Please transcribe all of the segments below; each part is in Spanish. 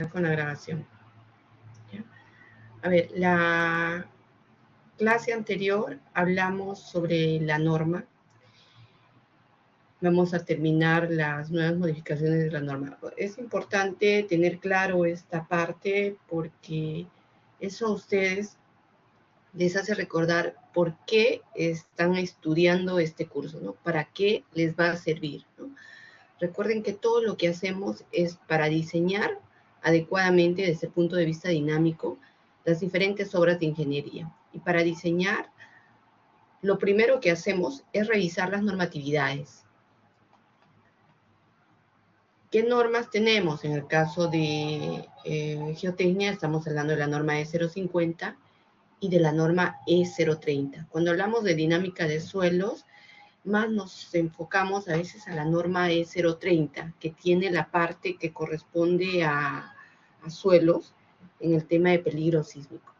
con la grabación. ¿Ya? A ver, la clase anterior hablamos sobre la norma. Vamos a terminar las nuevas modificaciones de la norma. Es importante tener claro esta parte porque eso a ustedes les hace recordar por qué están estudiando este curso, ¿no? ¿Para qué les va a servir, ¿no? Recuerden que todo lo que hacemos es para diseñar adecuadamente desde el punto de vista dinámico las diferentes obras de ingeniería. Y para diseñar, lo primero que hacemos es revisar las normatividades. ¿Qué normas tenemos? En el caso de geotecnia, estamos hablando de la norma E050 y de la norma E030. Cuando hablamos de dinámica de suelos, más nos enfocamos a veces a la norma E030, que tiene la parte que corresponde a suelos en el tema de peligro sísmico.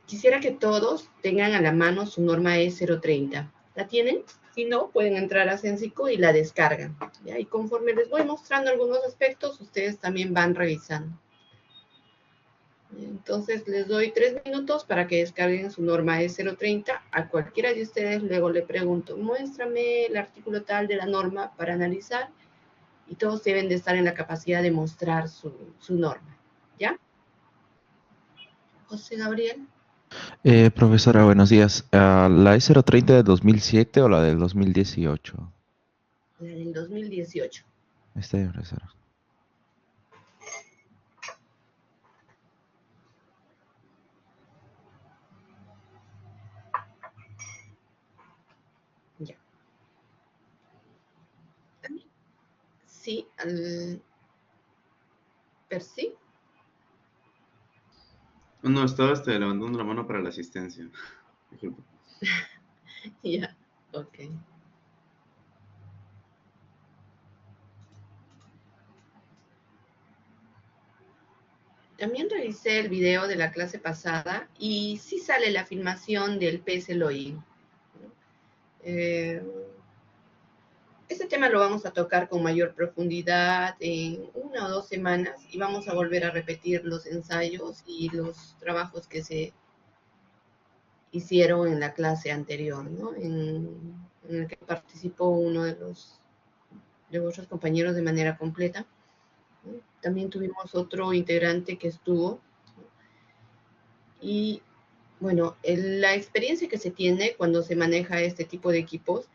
Quisiera que todos tengan a la mano su norma E030. ¿La tienen? Si no, pueden entrar a Sensico y la descargan. ¿Ya? Y conforme les voy mostrando algunos aspectos, ustedes también van revisando. Entonces les doy 3 minutos para que descarguen su norma E030. A cualquiera de ustedes luego le pregunto, muéstrame el artículo tal de la norma para analizar, y todos deben de estar en la capacidad de mostrar su norma. ¿Ya? José Gabriel. Profesora, buenos días. ¿La E030 de 2007 o la del 2018? La del 2018. Está bien, profesora. Ya. Sí, Percy. No, estaba levantando la mano para la asistencia. Disculpa. Ya, ok. También revisé el video de la clase pasada y sí sale la filmación del PSLOI. Este tema lo vamos a tocar con mayor profundidad en 1 o 2 semanas y vamos a volver a repetir los ensayos y los trabajos que se hicieron en la clase anterior, ¿no? En el que participó uno de vuestros compañeros de manera completa. También tuvimos otro integrante que estuvo. Y bueno, la experiencia que se tiene cuando se maneja este tipo de equipos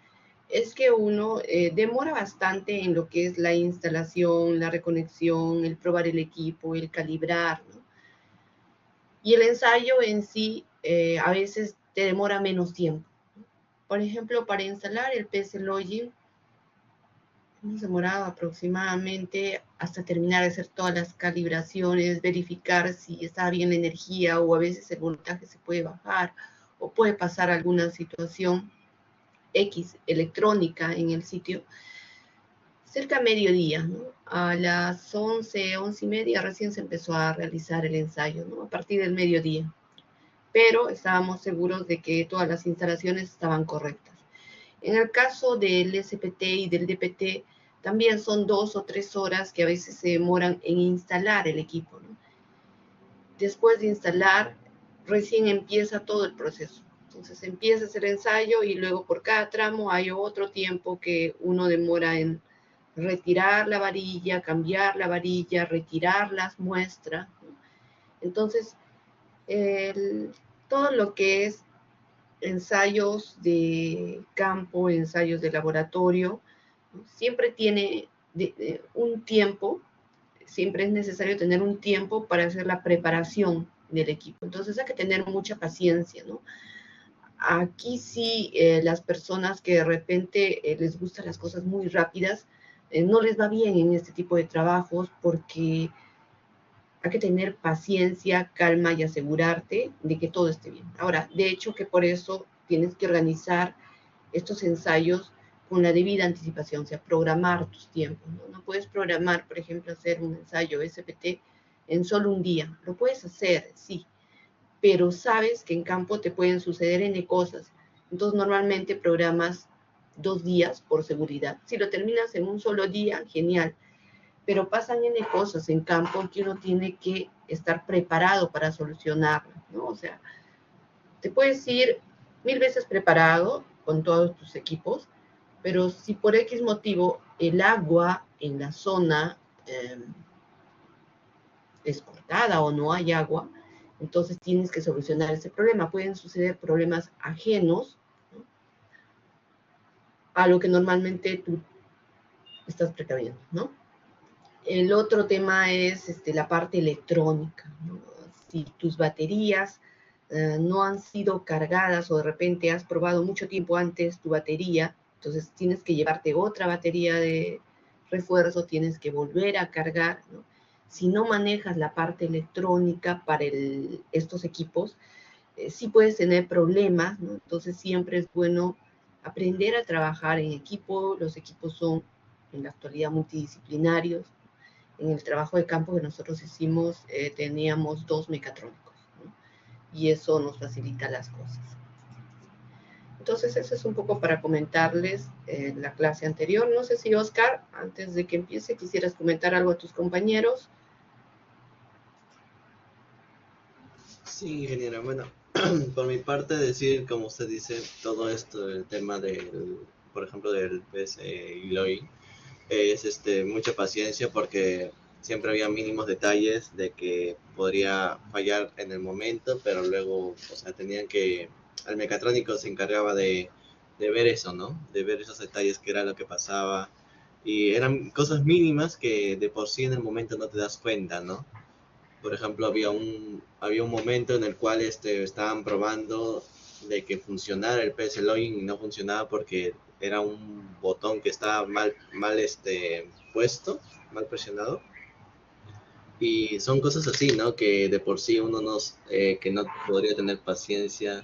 es que uno demora bastante en lo que es la instalación, la reconexión, el probar el equipo, el calibrar, ¿no? Y el ensayo en sí a veces te demora menos tiempo. Por ejemplo, para instalar el PC Login hemos demorado aproximadamente hasta terminar de hacer todas las calibraciones, verificar si está bien la energía o a veces el voltaje se puede bajar o puede pasar alguna situación X electrónica en el sitio. Cerca a mediodía, ¿no? A las 11, 11:30 recién se empezó a realizar el ensayo, ¿no? A partir del mediodía. Pero estábamos seguros de que todas las instalaciones estaban correctas. En el caso del SPT y del DPT, también son 2 o 3 horas que a veces se demoran en instalar el equipo, ¿no? Después de instalar, recién empieza todo el proceso. Entonces empieza a hacer ensayo y luego por cada tramo hay otro tiempo que uno demora en retirar la varilla, cambiar la varilla, retirar las muestras, ¿no? Entonces, todo lo que es ensayos de campo, ensayos de laboratorio, siempre tiene un tiempo, siempre es necesario tener un tiempo para hacer la preparación del equipo. Entonces hay que tener mucha paciencia, ¿no? Aquí sí, las personas que de repente les gustan las cosas muy rápidas, no les va bien en este tipo de trabajos porque hay que tener paciencia, calma y asegurarte de que todo esté bien. Ahora, de hecho que por eso tienes que organizar estos ensayos con la debida anticipación, o sea, programar tus tiempos, ¿no? No puedes programar, por ejemplo, hacer un ensayo SPT en solo un día. Lo puedes hacer, sí, pero sabes que en campo te pueden suceder N cosas. Entonces, normalmente programas 2 días por seguridad. Si lo terminas en un solo día, genial. Pero pasan N cosas en campo que uno tiene que estar preparado para solucionarlo, ¿no? O sea, te puedes ir 1000 veces preparado con todos tus equipos, pero si por X motivo el agua en la zona es cortada o no hay agua, entonces tienes que solucionar ese problema. Pueden suceder problemas ajenos, ¿no?, a lo que normalmente tú estás precaviendo, ¿no? El otro tema es la parte electrónica, ¿no? Si tus baterías no han sido cargadas o de repente has probado mucho tiempo antes tu batería, entonces tienes que llevarte otra batería de refuerzo, tienes que volver a cargar, ¿no? Si no manejas la parte electrónica para estos equipos, sí puedes tener problemas, ¿no? Entonces siempre es bueno aprender a trabajar en equipo. Los equipos son en la actualidad multidisciplinarios. En el trabajo de campo que nosotros hicimos teníamos 2 mecatrónicos, ¿no? Y eso nos facilita las cosas. Entonces eso es un poco para comentarles la clase anterior. No sé si Oscar, antes de que empiece, quisieras comentar algo a tus compañeros. Sí, ingeniera. Bueno, por mi parte decir, como usted dice, todo esto, el tema del, por ejemplo, del PSE Login, es mucha paciencia porque siempre había mínimos detalles de que podría fallar en el momento, pero luego, o sea, el mecatrónico se encargaba de ver eso, ¿no? De ver esos detalles, que era lo que pasaba, y eran cosas mínimas que de por sí en el momento no te das cuenta, ¿no? Por ejemplo, había un momento en el cual estaban probando de que funcionara el PS Login y no funcionaba porque era un botón que estaba mal puesto, mal presionado. Y son cosas así, ¿no? Que de por sí uno que no podría tener paciencia,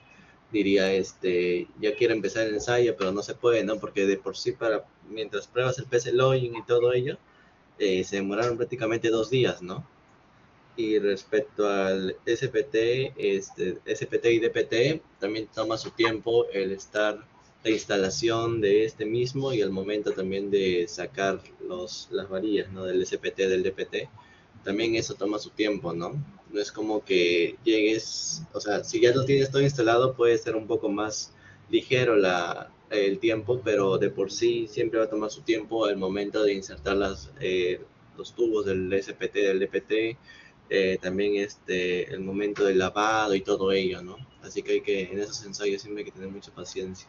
diría, ya quiero empezar el ensayo, pero no se puede, ¿no? Porque de por sí, mientras pruebas el PS Login y todo ello, se demoraron prácticamente 2 días, ¿no? Y respecto al SPT, SPT y DPT, también toma su tiempo la instalación de este mismo y el momento también de sacar las varillas, ¿no? Del SPT, del DPT. También eso toma su tiempo, ¿no? No es como que llegues, o sea, si ya lo tienes todo instalado, puede ser un poco más ligero el tiempo, pero de por sí siempre va a tomar su tiempo el momento de insertar los tubos del SPT, del DPT, también el momento del lavado y todo ello, ¿no? Así que en esos ensayos siempre hay que tener mucha paciencia.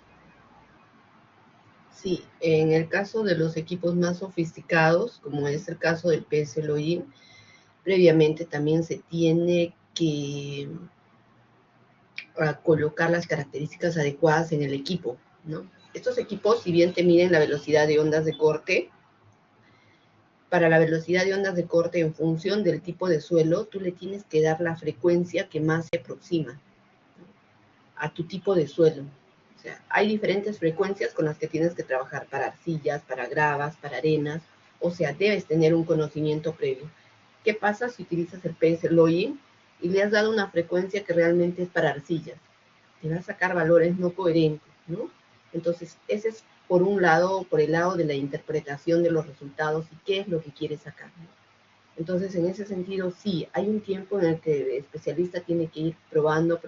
Sí, en el caso de los equipos más sofisticados, como es el caso del PS Login, previamente también se tiene que colocar las características adecuadas en el equipo, ¿no? Estos equipos, si bien te miden la velocidad de ondas de corte, para la velocidad de ondas de corte en función del tipo de suelo, tú le tienes que dar la frecuencia que más se aproxima a tu tipo de suelo. O sea, hay diferentes frecuencias con las que tienes que trabajar para arcillas, para gravas, para arenas. O sea, debes tener un conocimiento previo. ¿Qué pasa si utilizas el PS Login y le has dado una frecuencia que realmente es para arcillas? Te va a sacar valores no coherentes, ¿no? Entonces, ese es por un lado, por el lado de la interpretación de los resultados y qué es lo que quieres sacar, ¿no? Entonces, en ese sentido, sí, hay un tiempo en el que el especialista tiene que ir probando,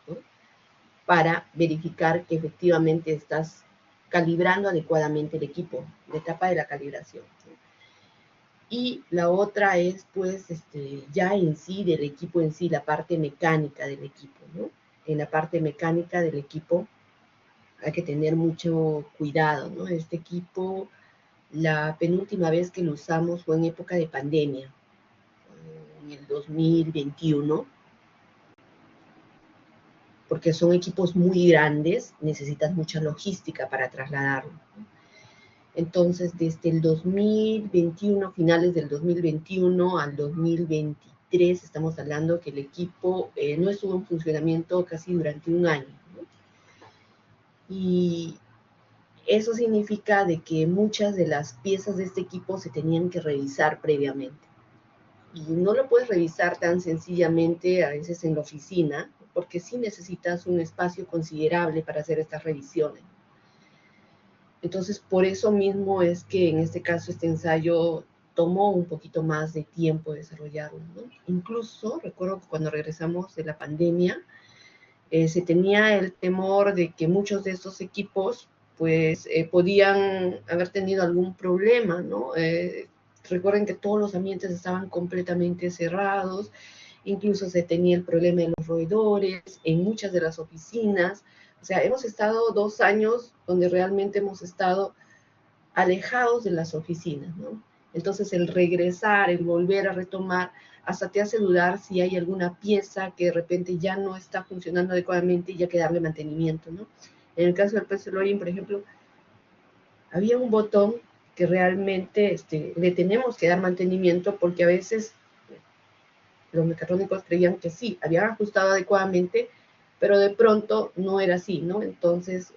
¿no?, para verificar que efectivamente estás calibrando adecuadamente el equipo, la etapa de la calibración, ¿no? Y la otra es, pues, ya en sí, del equipo en sí, la parte mecánica del equipo, ¿no? En la parte mecánica del equipo hay que tener mucho cuidado, ¿no? Este equipo, la penúltima vez que lo usamos fue en época de pandemia, en el 2021, porque son equipos muy grandes, necesitas mucha logística para trasladarlo. Entonces, desde el 2021, finales del 2021 al 2023, estamos hablando que el equipo no estuvo en funcionamiento casi durante un año, ¿no? Y eso significa de que muchas de las piezas de este equipo se tenían que revisar previamente. Y no lo puedes revisar tan sencillamente a veces en la oficina, porque sí necesitas un espacio considerable para hacer estas revisiones. Entonces, por eso mismo es que en este caso este ensayo tomó un poquito más de tiempo desarrollarlo, ¿no? Incluso recuerdo que cuando regresamos de la pandemia, se tenía el temor de que muchos de estos equipos pues podían haber tenido algún problema, ¿no? Recuerden que todos los ambientes estaban completamente cerrados, incluso se tenía el problema de los roedores en muchas de las oficinas. O sea, hemos estado 2 años donde realmente hemos estado alejados de las oficinas, ¿no? Entonces el regresar, el volver a retomar, hasta te hace dudar si hay alguna pieza que de repente ya no está funcionando adecuadamente y ya hay que darle mantenimiento, ¿no? En el caso del PC Login, por ejemplo, había un botón que realmente le tenemos que dar mantenimiento porque a veces los mecatrónicos creían que sí, habían ajustado adecuadamente, pero de pronto no era así, ¿no? Entonces,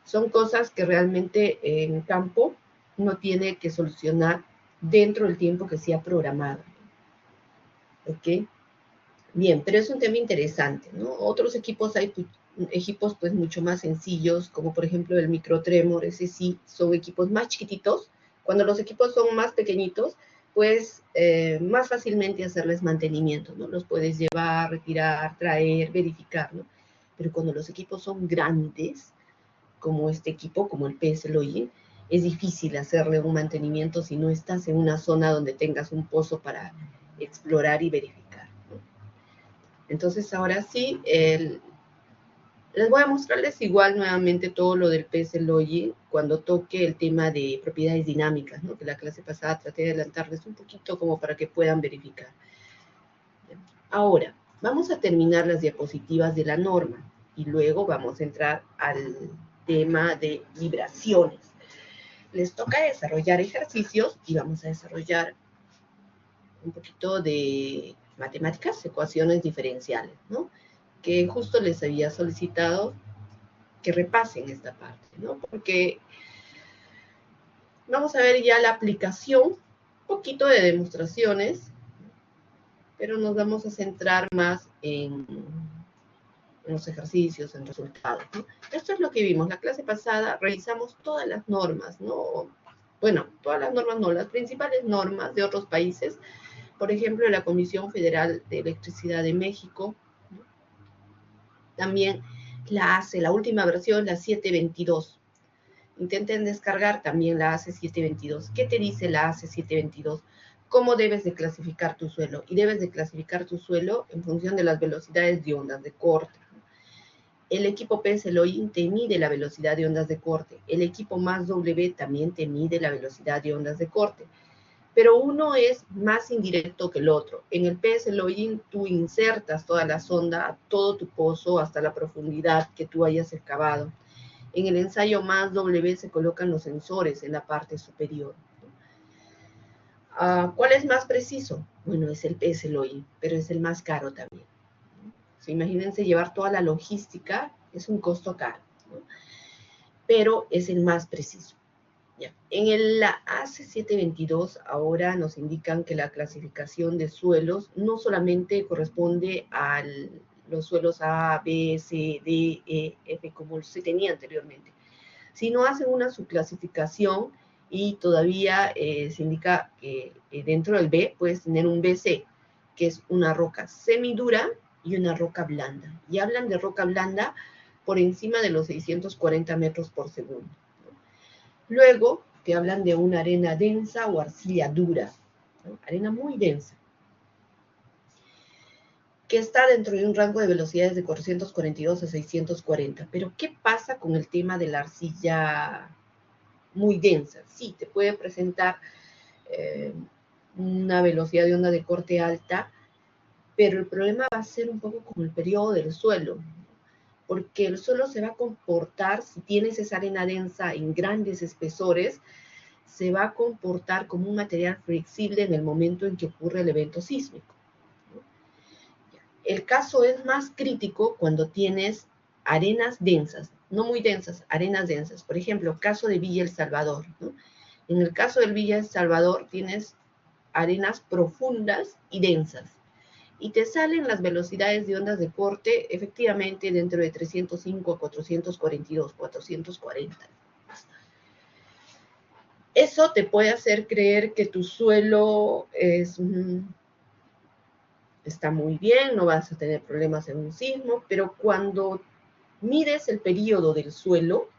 son cosas que realmente en campo uno tiene que solucionar dentro del tiempo que se ha programado. ¿Ok? Bien, pero es un tema interesante, ¿no? Otros equipos hay equipos pues mucho más sencillos, como por ejemplo el microtremor, ese sí, son equipos más chiquititos. Cuando los equipos son más pequeñitos, pues más fácilmente hacerles mantenimiento, ¿no? Los puedes llevar, retirar, traer, verificar, ¿no? Pero cuando los equipos son grandes, como este equipo, como el PS Login, es difícil hacerle un mantenimiento si no estás en una zona donde tengas un pozo para explorar y verificar, ¿no? Entonces, ahora sí, les voy a mostrarles igual nuevamente todo lo del PS Login cuando toque el tema de propiedades dinámicas, ¿no? Que la clase pasada traté de adelantarles un poquito como para que puedan verificar. Ahora, vamos a terminar las diapositivas de la norma y luego vamos a entrar al tema de vibraciones. Les toca desarrollar ejercicios y vamos a desarrollar un poquito de matemáticas, ecuaciones diferenciales, ¿no? Que justo les había solicitado que repasen esta parte, ¿no? Porque vamos a ver ya la aplicación, un poquito de demostraciones, pero nos vamos a centrar más en los ejercicios, en resultados, ¿no? Esto es lo que vimos. La clase pasada revisamos todas las normas, ¿no? Bueno, todas las normas no, las principales normas de otros países, por ejemplo, la Comisión Federal de Electricidad de México, ¿no? También la ACE, la última versión, la 722. Intenten descargar también la ACE 722. ¿Qué te dice la ACE 722? ¿Cómo debes de clasificar tu suelo? Y debes de clasificar tu suelo en función de las velocidades de ondas de corte. El equipo PS Login te mide la velocidad de ondas de corte. El equipo más W también te mide la velocidad de ondas de corte. Pero uno es más indirecto que el otro. En el PS Login tú insertas toda la sonda a todo tu pozo hasta la profundidad que tú hayas excavado. En el ensayo más W se colocan los sensores en la parte superior. ¿Cuál es más preciso? Bueno, es el PS Login, pero es el más caro también. Imagínense llevar toda la logística, es un costo caro, ¿no? Pero es el más preciso. Ya. En la ACE 722 ahora nos indican que la clasificación de suelos no solamente corresponde a los suelos A, B, C, D, E, F, como se tenía anteriormente, sino hacen una subclasificación y todavía se indica que dentro del B puedes tener un BC, que es una roca semidura y una roca blanda. Y hablan de roca blanda por encima de los 640 metros por segundo. Luego te hablan de una arena densa o arcilla dura, ¿no? Arena muy densa, que está dentro de un rango de velocidades de 442 a 640. Pero, ¿qué pasa con el tema de la arcilla muy densa? Sí, te puede presentar una velocidad de onda de corte alta, pero el problema va a ser un poco con el periodo del suelo, porque el suelo se va a comportar, si tienes esa arena densa en grandes espesores, se va a comportar como un material flexible en el momento en que ocurre el evento sísmico, ¿no? El caso es más crítico cuando tienes arenas densas, no muy densas, arenas densas. Por ejemplo, caso de Villa El Salvador, ¿no? En el caso del Villa El Salvador tienes arenas profundas y densas. y te salen las velocidades de ondas de corte efectivamente dentro de 305 a 442, 440. Eso te puede hacer creer que tu suelo está muy bien, no vas a tener problemas en un sismo, pero cuando mides el periodo del suelo,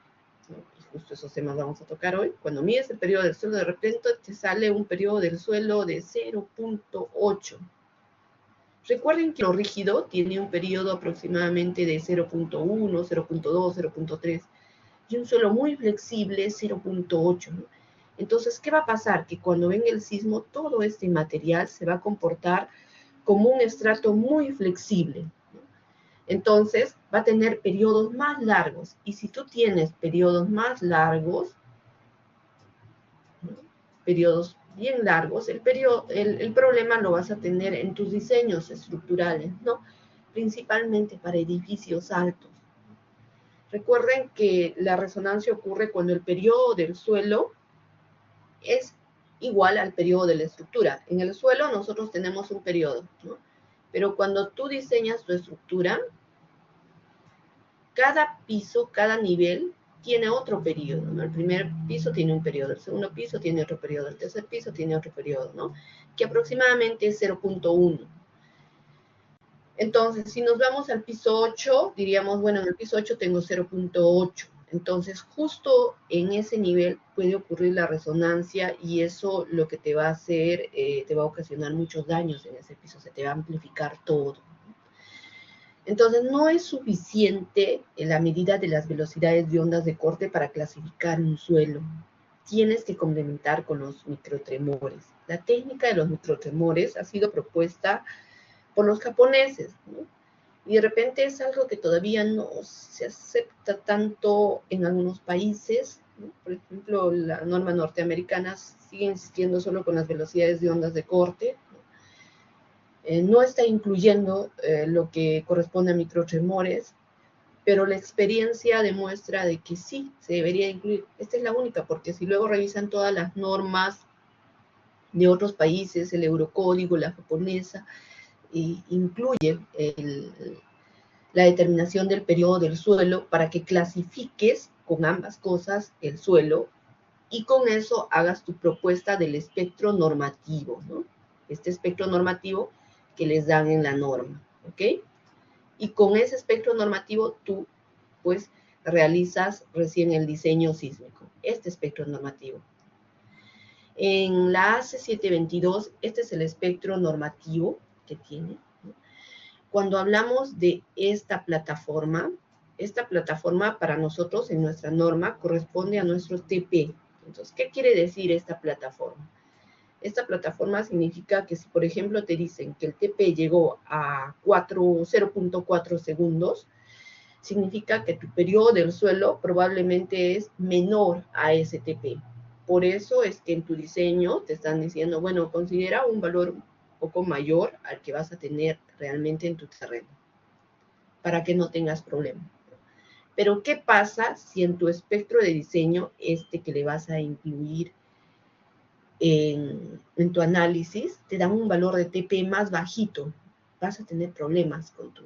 ¿no? Y justo esos temas vamos a tocar hoy, cuando mides el periodo del suelo, de repente te sale un periodo del suelo de 0.8. Recuerden que lo rígido tiene un periodo aproximadamente de 0.1, 0.2, 0.3, y un suelo muy flexible 0.8, ¿no? Entonces, ¿qué va a pasar? Que cuando venga el sismo, todo este material se va a comportar como un estrato muy flexible, ¿no? Entonces, va a tener periodos más largos. Y si tú tienes periodos más largos, ¿no? Periodos bien largos, el problema lo vas a tener en tus diseños estructurales, ¿no? Principalmente para edificios altos. Recuerden que la resonancia ocurre cuando el periodo del suelo es igual al periodo de la estructura. En el suelo nosotros tenemos un periodo, ¿no? Pero cuando tú diseñas tu estructura, cada piso, cada nivel tiene otro periodo, ¿no? El primer piso tiene un periodo, el segundo piso tiene otro periodo, el tercer piso tiene otro periodo, ¿no? Que aproximadamente es 0.1. Entonces, si nos vamos al piso 8, diríamos, bueno, en el piso 8 tengo 0.8. Entonces, justo en ese nivel puede ocurrir la resonancia y eso lo que te va a hacer, te va a ocasionar muchos daños en ese piso, se te va a amplificar todo. Entonces, no es suficiente la medida de las velocidades de ondas de corte para clasificar un suelo. Tienes que complementar con los microtremores. La técnica de los microtremores ha sido propuesta por los japoneses, ¿no? Y de repente es algo que todavía no se acepta tanto en algunos países, ¿no? Por ejemplo, la norma norteamericana sigue insistiendo solo con las velocidades de ondas de corte, ¿no? No está incluyendo lo que corresponde a microtremores, pero la experiencia demuestra de que sí, se debería incluir. Esta es la única, porque si luego revisan todas las normas de otros países, el Eurocódigo, la japonesa, incluye la determinación del periodo del suelo para que clasifiques con ambas cosas el suelo y con eso hagas tu propuesta del espectro normativo, ¿no? Este espectro normativo que les dan en la norma, ¿ok? Y con ese espectro normativo tú, pues, realizas recién el diseño sísmico, este espectro normativo. En la ACE 722, este es el espectro normativo que tiene, ¿no? Cuando hablamos de esta plataforma para nosotros en nuestra norma corresponde a nuestro TP. Entonces, ¿qué quiere decir esta plataforma? Esta plataforma significa que si, por ejemplo, te dicen que el TP llegó a 0.4 segundos, significa que tu periodo del suelo probablemente es menor a ese TP. Por eso es que en tu diseño te están diciendo, bueno, considera un valor un poco mayor al que vas a tener realmente en tu terreno, para que no tengas problema. Pero, ¿qué pasa si en tu espectro de diseño, que le vas a incluir en tu análisis, te dan un valor de TP más bajito? Vas a tener problemas con tu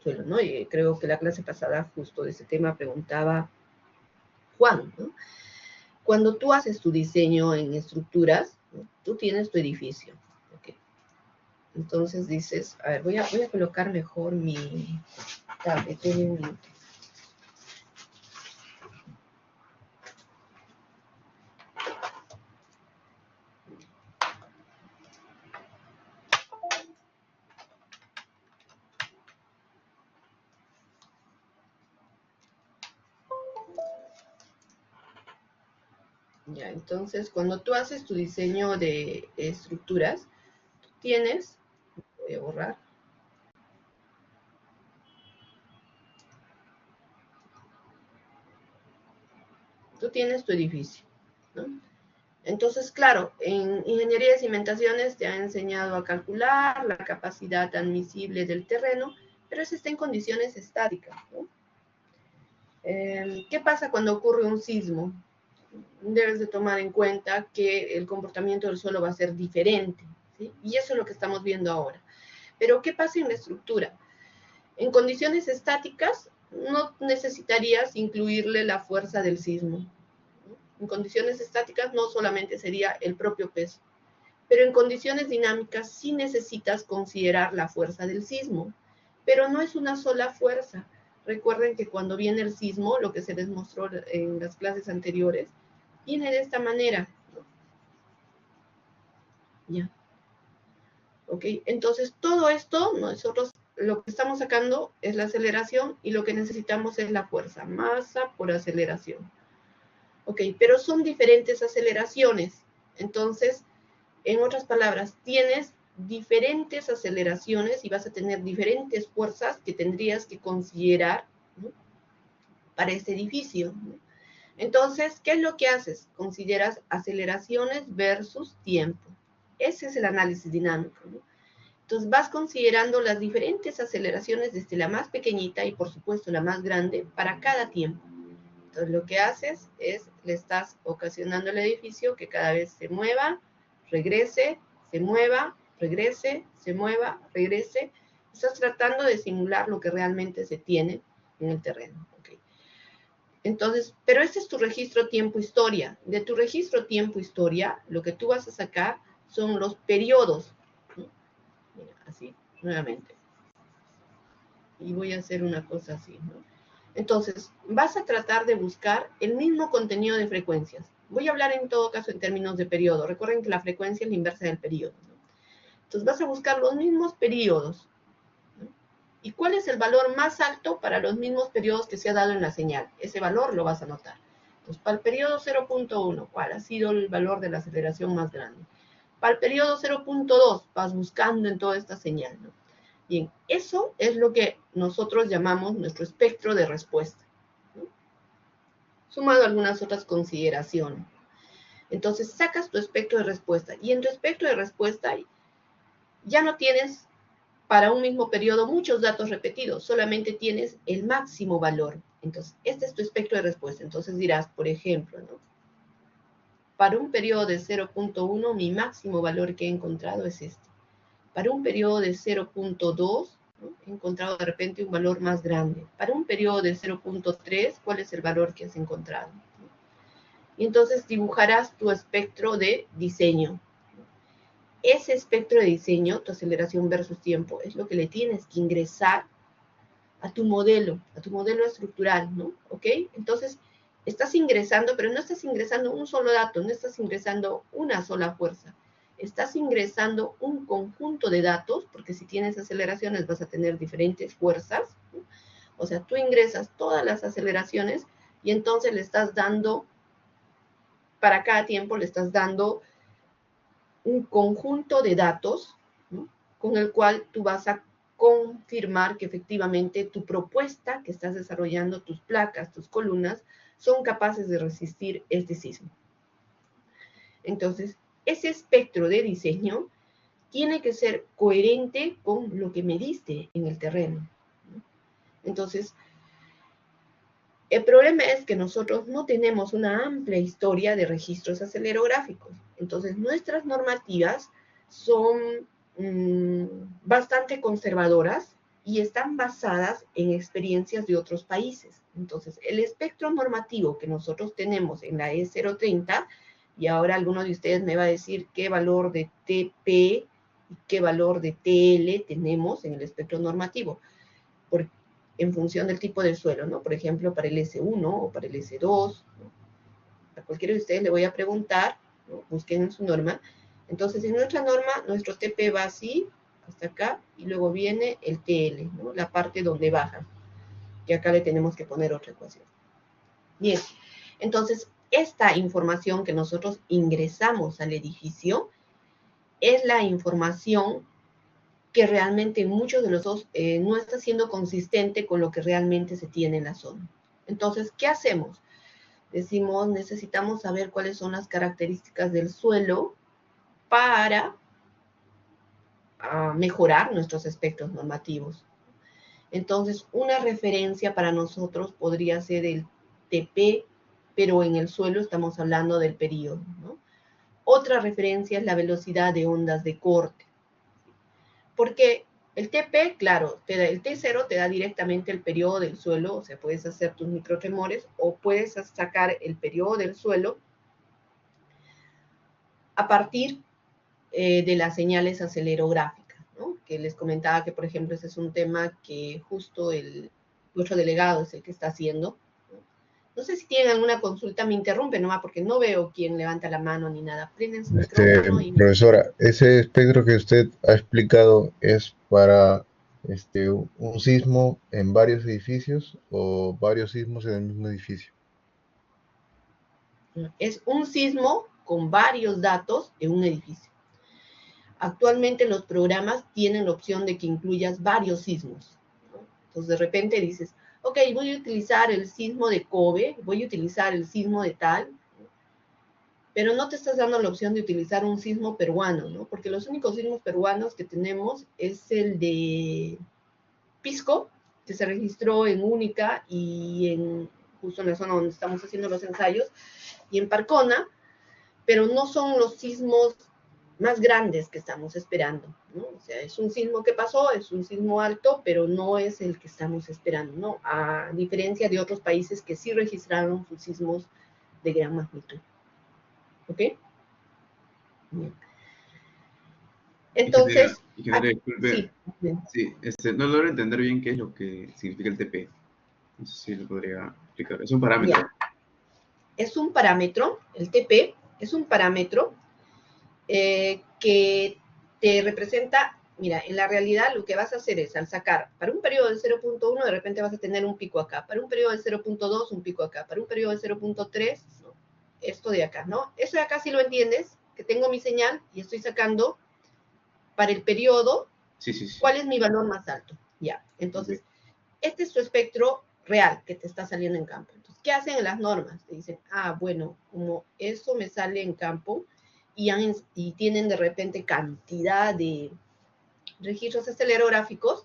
suelo, ¿no? Y creo que la clase pasada justo de ese tema preguntaba Juan, ¿no? Cuando tú haces tu diseño en estructuras, ¿no? Tú tienes tu edificio, ¿ok? Entonces dices, a ver, voy a colocar mejor mi tablet, denme un minuto. Ya, entonces, cuando tú haces tu diseño de estructuras, tú tienes, voy a borrar, tú tienes tu edificio, ¿no? Entonces, claro, en ingeniería de cimentaciones te han enseñado a calcular la capacidad admisible del terreno, pero eso está en condiciones estáticas, ¿no? ¿Qué pasa cuando ocurre un sismo? Debes de tomar en cuenta que el comportamiento del suelo va a ser diferente, ¿sí? Y eso es lo que estamos viendo ahora. Pero ¿qué pasa en la estructura? En condiciones estáticas no necesitarías incluirle la fuerza del sismo. En condiciones estáticas no solamente sería el propio peso, pero en condiciones dinámicas sí necesitas considerar la fuerza del sismo, pero no es una sola fuerza. Recuerden que cuando viene el sismo, lo que se les mostró en las clases anteriores, viene de esta manera. Ya. ¿Ok? Entonces, todo esto, nosotros lo que estamos sacando es la aceleración y lo que necesitamos es la fuerza, masa por aceleración. ¿Ok? Pero son diferentes aceleraciones. Entonces, en otras palabras, tienes diferentes aceleraciones y vas a tener diferentes fuerzas que tendrías que considerar, ¿no?, para este edificio, ¿no? Entonces, ¿qué es lo que haces? Consideras aceleraciones versus tiempo. Ese es el análisis dinámico, ¿no? Entonces, vas considerando las diferentes aceleraciones desde la más pequeñita y, por supuesto, la más grande para cada tiempo. Entonces, lo que haces es, le estás ocasionando al edificio que cada vez se mueva, regrese, se mueva, regrese, se mueva, regrese. Estás tratando de simular lo que realmente se tiene en el terreno. ¿Okay? Entonces, pero este es tu registro tiempo-historia. De tu registro tiempo-historia, lo que tú vas a sacar son los periodos. ¿No? Mira, así, nuevamente. Y voy a hacer una cosa así, ¿no? Entonces, vas a tratar de buscar el mismo contenido de frecuencias. Voy a hablar en todo caso en términos de periodo. Recuerden que la frecuencia es la inversa del periodo, ¿no? Entonces, vas a buscar los mismos periodos, ¿no? ¿Y cuál es el valor más alto para los mismos periodos que se ha dado en la señal? Ese valor lo vas a anotar. Entonces, para el periodo 0.1, ¿cuál ha sido el valor de la aceleración más grande? Para el periodo 0.2, vas buscando en toda esta señal, ¿no? Bien, eso es lo que nosotros llamamos nuestro espectro de respuesta, ¿no? Sumado a algunas otras consideraciones. Entonces, sacas tu espectro de respuesta. Y en tu espectro de respuesta ya no tienes para un mismo periodo muchos datos repetidos, solamente tienes el máximo valor. Entonces, este es tu espectro de respuesta. Entonces dirás, por ejemplo, ¿no?, para un periodo de 0.1, mi máximo valor que he encontrado es este. Para un periodo de 0.2, ¿no?, he encontrado de repente un valor más grande. Para un periodo de 0.3, ¿cuál es el valor que has encontrado? Y entonces dibujarás tu espectro de diseño. Ese espectro de diseño, tu aceleración versus tiempo, es lo que le tienes que ingresar a tu modelo estructural, ¿no? ¿Ok? Entonces, estás ingresando, pero no estás ingresando un solo dato, no estás ingresando una sola fuerza. Estás ingresando un conjunto de datos, porque si tienes aceleraciones vas a tener diferentes fuerzas, ¿no? O sea, tú ingresas todas las aceleraciones y entonces le estás dando, para cada tiempo le estás dando un conjunto de datos, ¿no?, con el cual tú vas a confirmar que efectivamente tu propuesta que estás desarrollando, tus placas, tus columnas, son capaces de resistir este sismo. Entonces, ese espectro de diseño tiene que ser coherente con lo que mediste en el terreno, ¿no? Entonces, el problema es que nosotros no tenemos una amplia historia de registros acelerográficos. Entonces, nuestras normativas son bastante conservadoras y están basadas en experiencias de otros países. Entonces, el espectro normativo que nosotros tenemos en la E030, y ahora alguno de ustedes me va a decir qué valor de TP y qué valor de TL tenemos en el espectro normativo, porque en función del tipo de suelo, ¿no? Por ejemplo, para el S1 o para el S2, ¿no? A cualquiera de ustedes le voy a preguntar, ¿no? Busquen en su norma. Entonces, en nuestra norma, nuestro TP va así, hasta acá, y luego viene el TL, ¿no?, la parte donde baja. Y acá le tenemos que poner otra ecuación. Bien, entonces, esta información que nosotros ingresamos al edificio es la información que realmente en muchos de los dos no está siendo consistente con lo que realmente se tiene en la zona. Entonces, ¿qué hacemos? Decimos, necesitamos saber cuáles son las características del suelo para mejorar nuestros aspectos normativos. Entonces, una referencia para nosotros podría ser el TP, pero en el suelo estamos hablando del periodo, ¿no? Otra referencia es la velocidad de ondas de corte. Porque El TP, claro, el T0 te da directamente el periodo del suelo, o sea, puedes hacer tus microtremores o puedes sacar el periodo del suelo a partir de las señales acelerográficas, ¿no? Que les comentaba que, por ejemplo, ese es un tema que justo nuestro delegado es el que está haciendo. No sé si tienen alguna consulta, me interrumpen nomás porque no veo quién levanta la mano ni nada. Prenden su micrófono y... Profesora, ese espectro que usted ha explicado es para un sismo en varios edificios o varios sismos en el mismo edificio. Es un sismo con varios datos en un edificio. Actualmente los programas tienen la opción de que incluyas varios sismos, ¿no? Entonces de repente dices, ok, voy a utilizar el sismo de Kobe, voy a utilizar el sismo de tal, pero no te estás dando la opción de utilizar un sismo peruano, ¿no? Porque los únicos sismos peruanos que tenemos es el de Pisco, que se registró en Única y justo en la zona donde estamos haciendo los ensayos, y en Parcona, pero no son los sismos más grandes que estamos esperando, ¿no? O sea, es un sismo que pasó, es un sismo alto, pero no es el que estamos esperando, ¿no? A diferencia de otros países que sí registraron sus sismos de gran magnitud. ¿Ok? Bien. Entonces, Ingeniera, disculpe. sí. Sí, no logro entender bien qué es lo que significa el TP. No sé si lo podría explicar. Es un parámetro. Ya. Es un parámetro, el TP es un parámetro que te representa, mira, en la realidad lo que vas a hacer es, al sacar, para un periodo de 0.1 de repente vas a tener un pico acá, para un periodo de 0.2 un pico acá, para un periodo de 0.3, ¿no? Esto de acá, ¿no? Eso de acá sí lo entiendes, que tengo mi señal y estoy sacando para el periodo, Sí. ¿cuál es mi valor más alto? Ya, entonces, este es tu espectro real que te está saliendo en campo. Entonces, ¿qué hacen en las normas? Te dicen, bueno, como eso me sale en campo y tienen de repente cantidad de registros acelerográficos,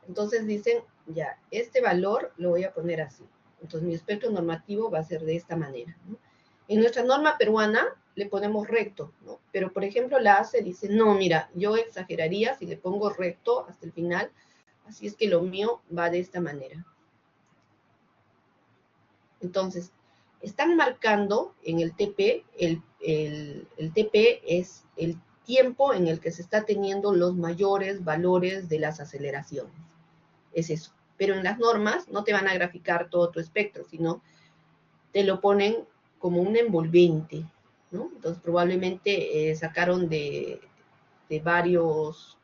entonces dicen, ya, este valor lo voy a poner así. Entonces, mi espectro normativo va a ser de esta manera, ¿no? En nuestra norma peruana le ponemos recto, ¿no? Pero, por ejemplo, la ACE dice, no, mira, yo exageraría si le pongo recto hasta el final, así es que lo mío va de esta manera. Entonces, están marcando en el TP, el TP es el tiempo en el que se está teniendo los mayores valores de las aceleraciones. Es eso. Pero en las normas no te van a graficar todo tu espectro, sino te lo ponen como un envolvente, ¿no? Entonces, probablemente sacaron de varios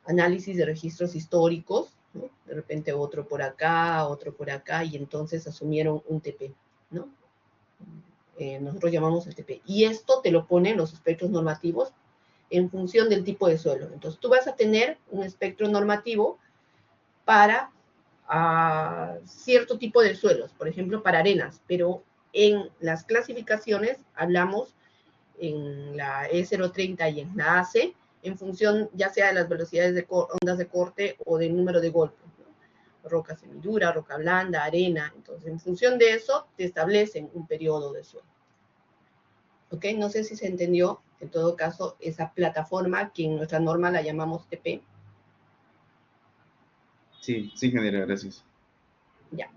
análisis de registros históricos, ¿no? De repente otro por acá, y entonces asumieron un TP, ¿no? Nosotros llamamos el TP. Y esto te lo ponen los espectros normativos en función del tipo de suelo. Entonces, tú vas a tener un espectro normativo para cierto tipo de suelos, por ejemplo, para arenas, pero en las clasificaciones hablamos en la E030 y en la AC, en función ya sea de las velocidades de ondas de corte o del número de golpes, ¿no? Roca semidura, roca blanda, arena. Entonces, en función de eso, te establecen un periodo de suelo. ¿Ok? No sé si se entendió, en todo caso, esa plataforma que en nuestra norma la llamamos TP. Sí, ingeniera, gracias. Ya.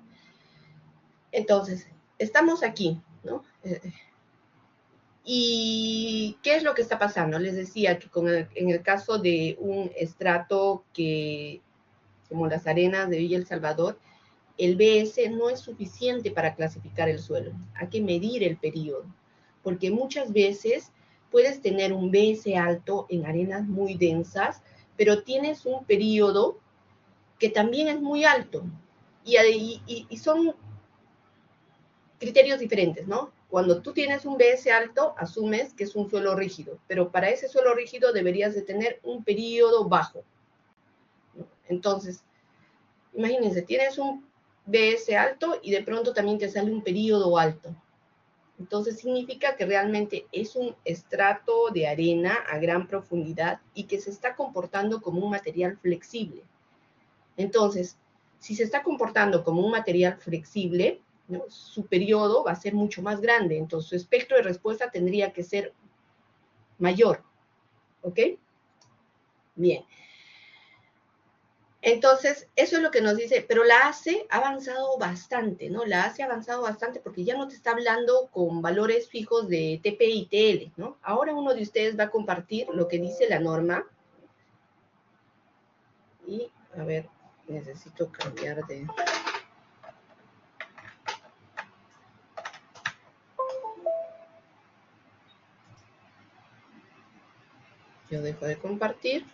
Entonces, estamos aquí, ¿no? ¿Y qué es lo que está pasando? Les decía que en el caso de un estrato como las arenas de Villa El Salvador, el BS no es suficiente para clasificar el suelo. Hay que medir el periodo, porque muchas veces puedes tener un BS alto en arenas muy densas, pero tienes un periodo que también es muy alto. Y son criterios diferentes, ¿no? Cuando tú tienes un BS alto, asumes que es un suelo rígido, pero para ese suelo rígido deberías de tener un periodo bajo, ¿no? Entonces, imagínense, tienes un BS alto y de pronto también te sale un periodo alto. Entonces significa que realmente es un estrato de arena a gran profundidad y que se está comportando como un material flexible. Entonces, si se está comportando como un material flexible, ¿no? Su periodo va a ser mucho más grande, entonces su espectro de respuesta tendría que ser mayor, ¿ok? Bien, Entonces, eso es lo que nos dice, pero la ACE ha avanzado bastante, ¿no? La ACE ha avanzado bastante porque ya no te está hablando con valores fijos de TP y TL, ¿no? Ahora uno de ustedes va a compartir lo que dice la norma. Y, a ver, necesito cambiar de... Yo dejo de compartir.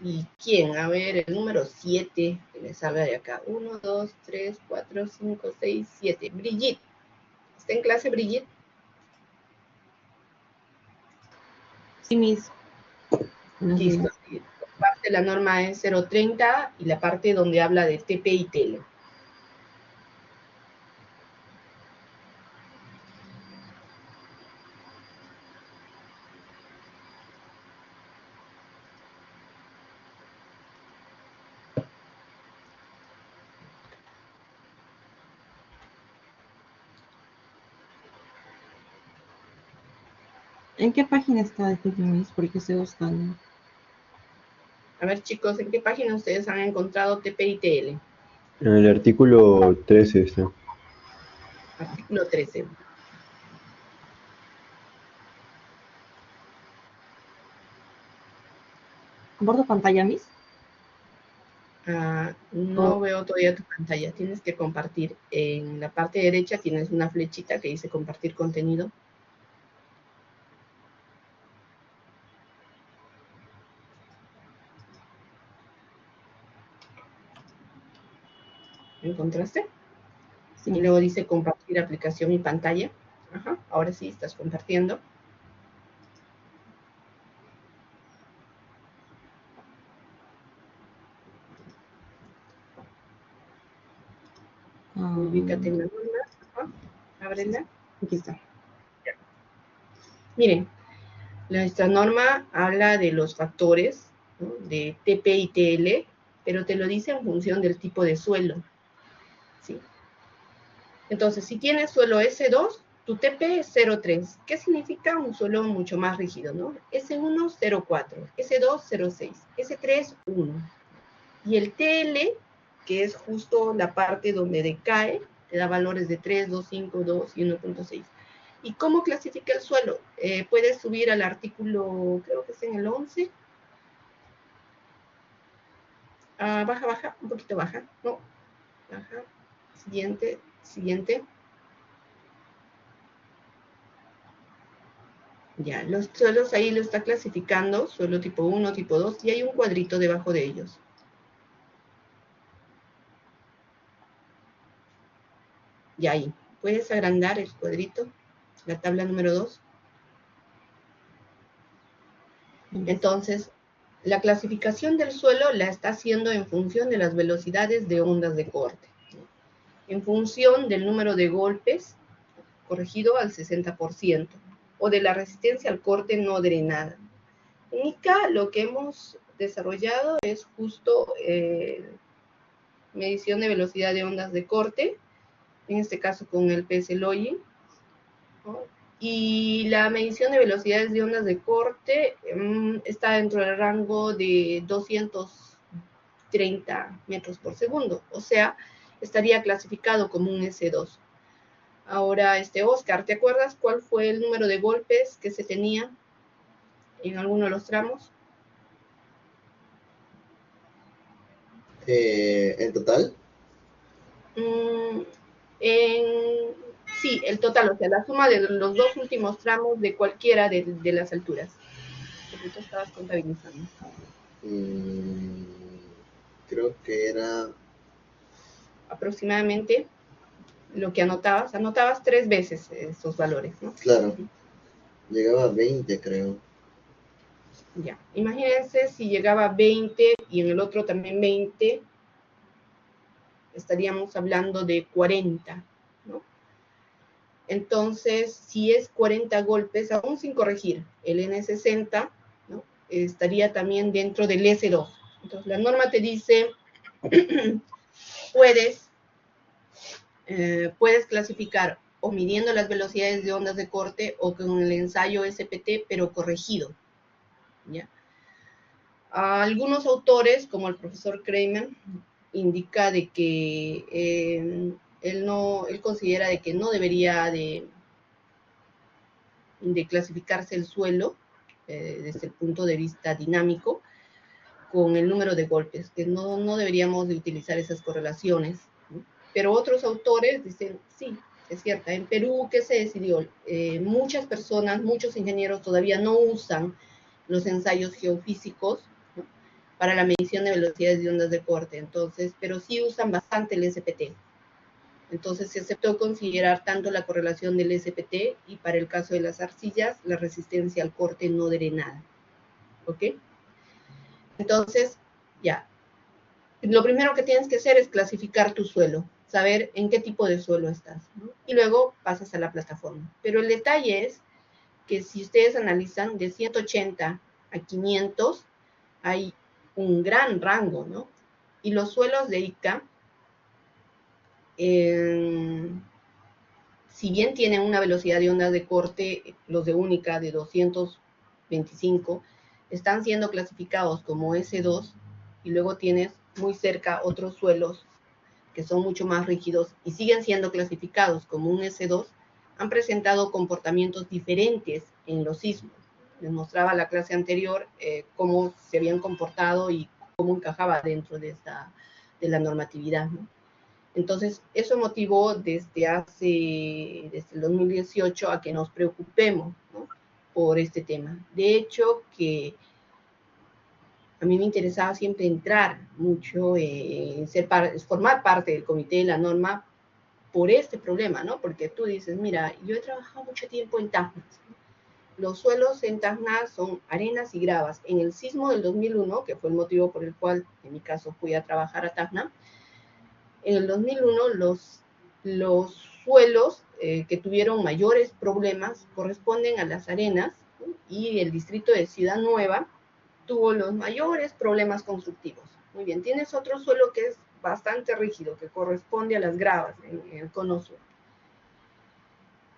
¿Y quién? A ver, el número 7, que me salga de acá. 1, 2, 3, 4, 5, 6, 7. Brigitte. ¿Está en clase, Brigitte? Sí, mis. Listo. La parte de la norma es 030 y la parte donde habla de TP y TL. ¿En qué página está? Disculpe, mis, porque estoy buscando. A ver, chicos, ¿en qué página ustedes han encontrado TP y TL? En el artículo 13 está. Artículo 13. ¿Comparto pantalla, mis? No veo todavía tu pantalla. Tienes que compartir. En la parte derecha tienes una flechita que dice compartir contenido. ¿Encontraste? Sí. Y luego dice compartir aplicación y pantalla. Ajá, ahora sí, estás compartiendo. Ubícate en la norma. Ajá, ábrela. Aquí está. Ya. Miren, nuestra norma habla de los factores, ¿no?, de TP y TL, pero te lo dice en función del tipo de suelo. ¿Sí? Entonces, si tienes suelo S2, tu TP es 0,3. ¿Qué significa? Un suelo mucho más rígido, ¿no? S1, 0,4. S2, 0,6. S3, 1. Y el TL, que es justo la parte donde decae, te da valores de 3, 2, 5, 2 y 1,6. ¿Y cómo clasifica el suelo? Puedes subir al artículo, creo que es en el 11. Baja, un poquito baja. No, baja. Siguiente. Ya, los suelos ahí lo está clasificando, suelo tipo 1, tipo 2, y hay un cuadrito debajo de ellos. Y ahí, ¿puedes agrandar el cuadrito? La tabla número 2. Entonces, la clasificación del suelo la está haciendo en función de las velocidades de ondas de corte, en función del número de golpes corregido al 60%, o de la resistencia al corte no drenada. En ICA lo que hemos desarrollado es justo medición de velocidad de ondas de corte, en este caso con el PSLogic, ¿no? Y la medición de velocidades de ondas de corte está dentro del rango de 230 metros por segundo, o sea, estaría clasificado como un S2. Ahora, Oscar, ¿te acuerdas cuál fue el número de golpes que se tenía en alguno de los tramos? ¿En total? Sí, el total, o sea, la suma de los dos últimos tramos de cualquiera de las alturas. Porque tú estabas contabilizando. Creo que era... Aproximadamente lo que anotabas 3 veces esos valores, ¿no? Claro, llegaba a 20, creo. Ya, imagínense si llegaba a 20 y en el otro también 20, estaríamos hablando de 40, ¿no? Entonces, si es 40 golpes, aún sin corregir el N60, ¿no?, estaría también dentro del S2. Entonces, la norma te dice, puedes clasificar o midiendo las velocidades de ondas de corte o con el ensayo SPT, pero corregido, ¿ya? Algunos autores, como el profesor Kramer, indica de que él considera de que no debería de clasificarse el suelo desde el punto de vista dinámico con el número de golpes, que no deberíamos de utilizar esas correlaciones, ¿no? Pero otros autores dicen, sí, es cierto, en Perú, ¿qué se decidió? Muchas personas, muchos ingenieros todavía no usan los ensayos geofísicos, ¿no?, para la medición de velocidades de ondas de corte, entonces, pero sí usan bastante el SPT. Entonces se aceptó considerar tanto la correlación del SPT y para el caso de las arcillas, la resistencia al corte no drenada. ¿Ok? Entonces, ya. Lo primero que tienes que hacer es clasificar tu suelo, saber en qué tipo de suelo estás, ¿no? Y luego pasas a la plataforma. Pero el detalle es que si ustedes analizan de 180 a 500, hay un gran rango, ¿no? Y los suelos de ICA, si bien tienen una velocidad de ondas de corte, los de única de 225, están siendo clasificados como S2, y luego tienes muy cerca otros suelos que son mucho más rígidos y siguen siendo clasificados como un S2, han presentado comportamientos diferentes en los sismos. Les mostraba la clase anterior cómo se habían comportado y cómo encajaba dentro de la normatividad, ¿no? Entonces, eso motivó desde el 2018 a que nos preocupemos, ¿no?, por este tema. De hecho, que a mí me interesaba siempre entrar mucho en formar parte del comité de la norma por este problema, ¿no? Porque tú dices, mira, yo he trabajado mucho tiempo en Tacna. Los suelos en Tacna son arenas y gravas. En el sismo del 2001, que fue el motivo por el cual, en mi caso, fui a trabajar a Tacna, en el 2001 los suelos que tuvieron mayores problemas corresponden a las arenas, ¿no?, y el distrito de Ciudad Nueva tuvo los mayores problemas constructivos. Muy bien, tienes otro suelo que es bastante rígido, que corresponde a las gravas en el cono sur.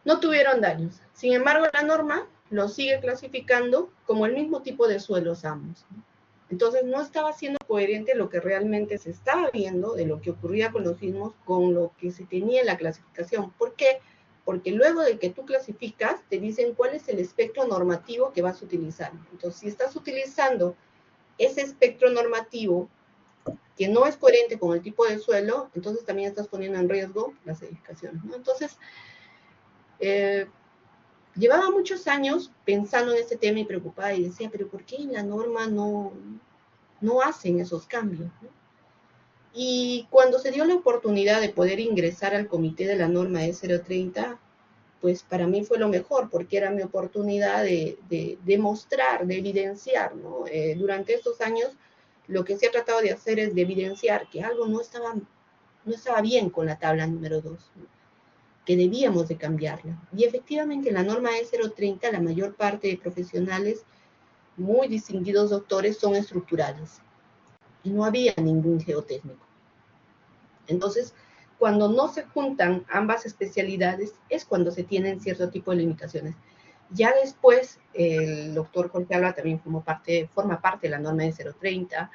No tuvieron daños. Sin embargo, la norma lo sigue clasificando como el mismo tipo de suelos ambos, ¿no? Entonces, no estaba siendo coherente lo que realmente se estaba viendo de lo que ocurría con los sismos con lo que se tenía en la clasificación. ¿Por qué? Porque luego de que tú clasificas, te dicen cuál es el espectro normativo que vas a utilizar. Entonces, si estás utilizando ese espectro normativo que no es coherente con el tipo de suelo, entonces también estás poniendo en riesgo las edificaciones, ¿no? Entonces, llevaba muchos años pensando en este tema y preocupada y decía, pero ¿por qué en la norma no hacen esos cambios, ¿no? Y cuando se dio la oportunidad de poder ingresar al comité de la norma E030, pues para mí fue lo mejor, porque era mi oportunidad de mostrar, de evidenciar, ¿no? Durante estos años, lo que se ha tratado de hacer es de evidenciar que algo no estaba bien con la tabla número 2, ¿no?, que debíamos de cambiarla. Y efectivamente, en la norma E030, la mayor parte de profesionales, muy distinguidos doctores, son estructurales. Y no había ningún geotécnico. Entonces, cuando no se juntan ambas especialidades, es cuando se tienen cierto tipo de limitaciones. Ya después, el doctor Jorge Alba también forma parte de la norma de 030,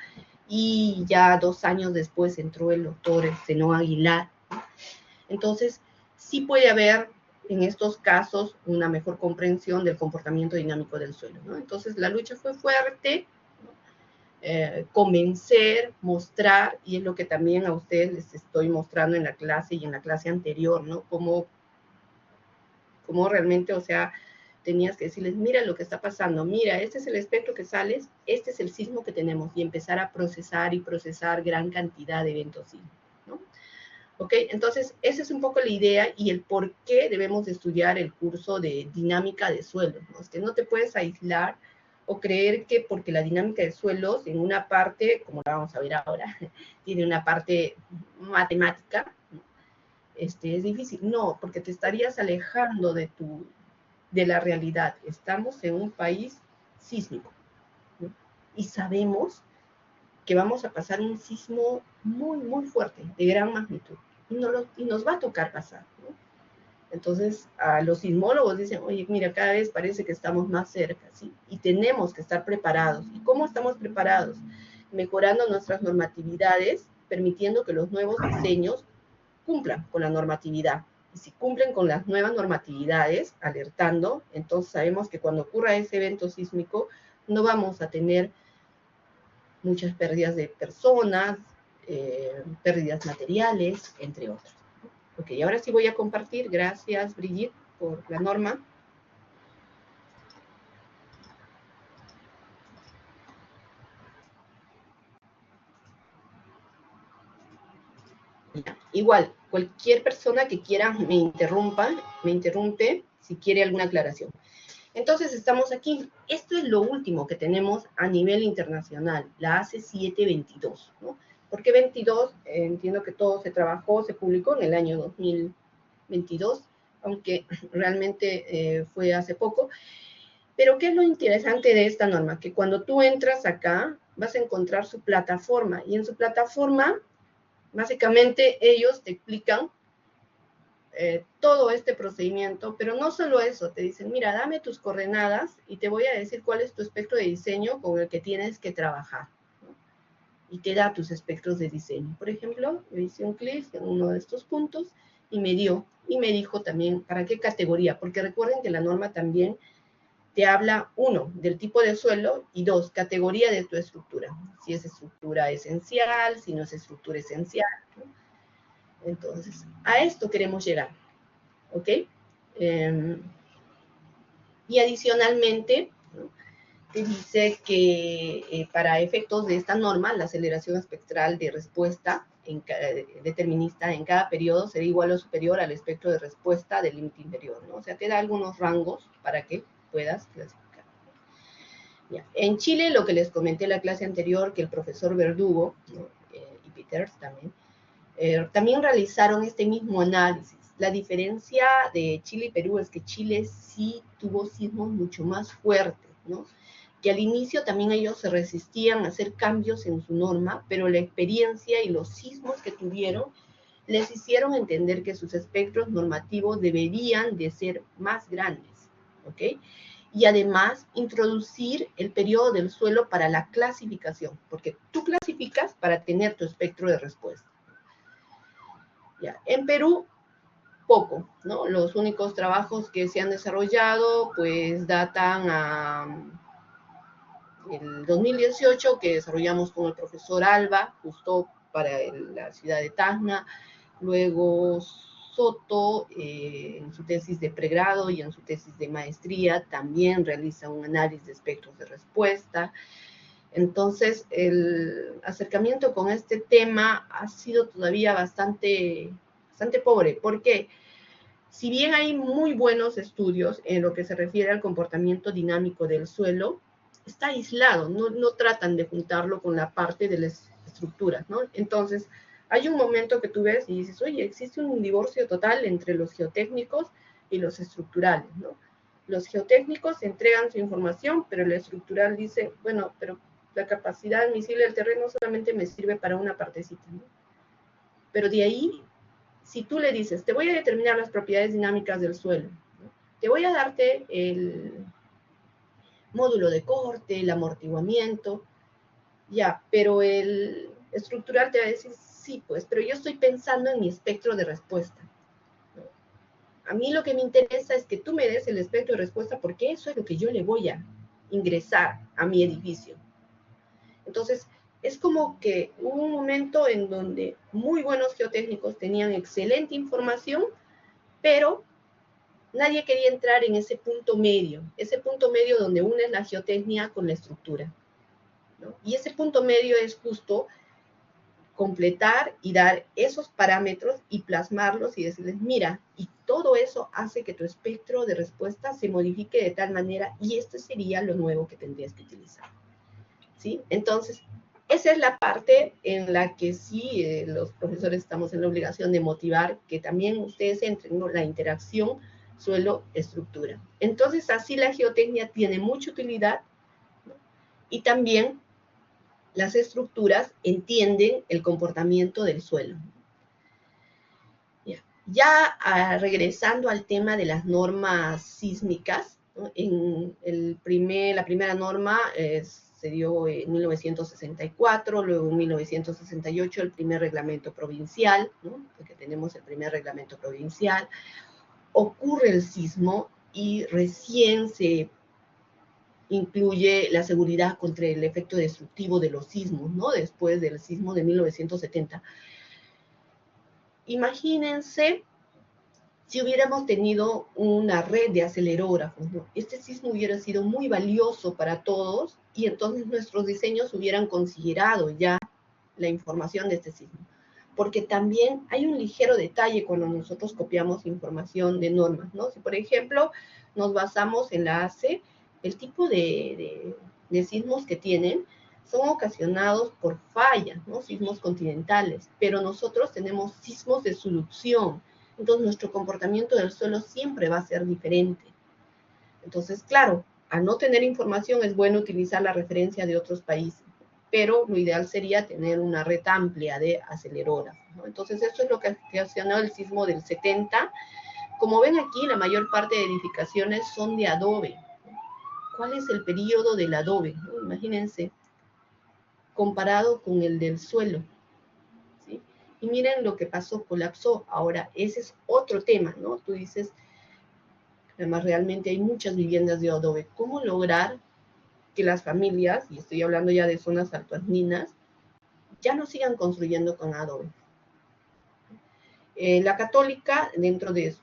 y ya 2 años después entró el doctor Zenón Aguilar. Entonces, sí puede haber en estos casos una mejor comprensión del comportamiento dinámico del suelo, ¿no? Entonces, la lucha fue fuerte, convencer, mostrar, y es lo que también a ustedes les estoy mostrando en la clase y en la clase anterior, ¿no? Cómo realmente, o sea, tenías que decirles, mira lo que está pasando, mira, este es el espectro que sales, este es el sismo que tenemos, y empezar a procesar y procesar gran cantidad de eventos sísmicos, ¿no? ¿Ok? Entonces, esa es un poco la idea y el por qué debemos estudiar el curso de dinámica de suelos, ¿no? Es que no te puedes aislar o creer que porque la dinámica de suelos en una parte, como la vamos a ver ahora, tiene una parte matemática, ¿no?, es difícil. No, porque te estarías alejando de la realidad. Estamos en un país sísmico, ¿no?, y sabemos que vamos a pasar un sismo muy, muy fuerte, de gran magnitud, y nos va a tocar pasar, ¿no? Entonces, a los sismólogos dicen, oye, mira, cada vez parece que estamos más cerca, ¿sí? Y tenemos que estar preparados. ¿Y cómo estamos preparados? Mejorando nuestras normatividades, permitiendo que los nuevos diseños cumplan con la normatividad. Y si cumplen con las nuevas normatividades, alertando, entonces sabemos que cuando ocurra ese evento sísmico, no vamos a tener muchas pérdidas de personas, pérdidas materiales, entre otros. Ok, ahora sí voy a compartir. Gracias, Brigitte, por la norma. Igual, cualquier persona que quiera me interrumpe si quiere alguna aclaración. Entonces, estamos aquí. Esto es lo último que tenemos a nivel internacional, la ACE 722, ¿no? ¿Por qué 22? Entiendo que todo se trabajó, se publicó en el año 2022, aunque realmente fue hace poco. Pero, ¿qué es lo interesante de esta norma? Que cuando tú entras acá, vas a encontrar su plataforma, y en su plataforma, básicamente, ellos te explican todo este procedimiento, pero no solo eso, te dicen, mira, dame tus coordenadas y te voy a decir cuál es tu espectro de diseño con el que tienes que trabajar, ¿no? Y te da tus espectros de diseño. Por ejemplo, yo hice un clic en uno de estos puntos y me dijo también para qué categoría, porque recuerden que la norma también te habla, uno, del tipo de suelo, y dos, categoría de tu estructura. Si es estructura esencial, si no es estructura esencial, ¿no? Entonces, a esto queremos llegar, ¿ok? Y adicionalmente, ¿no? Te dice que para efectos de esta norma, la aceleración espectral de respuesta determinista en cada periodo será igual o superior al espectro de respuesta del límite inferior, ¿no? O sea, te da algunos rangos para que puedas clasificar. Ya. En Chile, lo que les comenté en la clase anterior, que el profesor Verdugo, ¿no? Y Peters también realizaron este mismo análisis. La diferencia de Chile y Perú es que Chile sí tuvo sismos mucho más fuertes, ¿no? Que al inicio también ellos se resistían a hacer cambios en su norma, pero la experiencia y los sismos que tuvieron les hicieron entender que sus espectros normativos deberían de ser más grandes, ¿ok? Y además introducir el periodo del suelo para la clasificación, porque tú clasificas para tener tu espectro de respuesta. Ya. En Perú, poco, ¿no? Los únicos trabajos que se han desarrollado, pues, datan a el 2018, que desarrollamos con el profesor Alba, justo para la ciudad de Tacna. Luego Soto, en su tesis de pregrado y en su tesis de maestría, también realiza un análisis de espectros de respuesta. Entonces, el acercamiento con este tema ha sido todavía bastante pobre. ¿Por qué? Si bien hay muy buenos estudios en lo que se refiere al comportamiento dinámico del suelo, está aislado, no tratan de juntarlo con la parte de las estructuras, ¿no? Entonces, hay un momento que tú ves y dices, oye, existe un divorcio total entre los geotécnicos y los estructurales, ¿no? Los geotécnicos entregan su información, pero el estructural dice, bueno, pero la capacidad admisible del terreno solamente me sirve para una partecita, ¿no? Pero de ahí, si tú le dices, te voy a determinar las propiedades dinámicas del suelo, ¿no? Te voy a darte el módulo de corte, el amortiguamiento, ya, pero el estructural te va a decir, sí, pues, pero yo estoy pensando en mi espectro de respuesta, ¿no? A mí lo que me interesa es que tú me des el espectro de respuesta porque eso es lo que yo le voy a ingresar a mi edificio. Entonces, es como que hubo un momento en donde muy buenos geotécnicos tenían excelente información, pero nadie quería entrar en ese punto medio donde une la geotecnia con la estructura, ¿no? Y ese punto medio es justo completar y dar esos parámetros y plasmarlos y decirles, mira, y todo eso hace que tu espectro de respuesta se modifique de tal manera y esto sería lo nuevo que tendrías que utilizar, ¿sí? Entonces, esa es la parte en la que sí los profesores estamos en la obligación de motivar que también ustedes entren, ¿no? La interacción suelo-estructura. Entonces, así la geotecnia tiene mucha utilidad, ¿no? Y también las estructuras entienden el comportamiento del suelo. Ya. Ya regresando al tema de las normas sísmicas, ¿no? La primera norma se dio en 1964, luego en 1968 el primer reglamento provincial, ¿no? Porque tenemos el primer reglamento provincial, ocurre el sismo y recién se incluye la seguridad contra el efecto destructivo de los sismos, ¿no? Después del sismo de 1970. Imagínense si hubiéramos tenido una red de acelerógrafos, ¿no? Este sismo hubiera sido muy valioso para todos y entonces nuestros diseños hubieran considerado ya la información de este sismo. Porque también hay un ligero detalle cuando nosotros copiamos información de normas, ¿no? Si, por ejemplo, nos basamos en la ACE, el tipo de sismos que tienen son ocasionados por fallas, ¿no? Sismos continentales, pero nosotros tenemos sismos de subducción. Entonces, nuestro comportamiento del suelo siempre va a ser diferente. Entonces, claro, al no tener información es bueno utilizar la referencia de otros países, pero lo ideal sería tener una red amplia de acelerógrafos, ¿no? Entonces, esto es lo que ocasionó el sismo del 70. Como ven aquí, la mayor parte de edificaciones son de adobe. ¿Cuál es el periodo del adobe? ¿No? Imagínense, comparado con el del suelo. ¿Sí? Y miren lo que pasó, colapsó. Ahora, ese es otro tema, ¿no? Tú dices, además realmente hay muchas viviendas de adobe. ¿Cómo lograr que las familias, y estoy hablando ya de zonas altoandinas, ya no sigan construyendo con adobe? La Católica, dentro de sus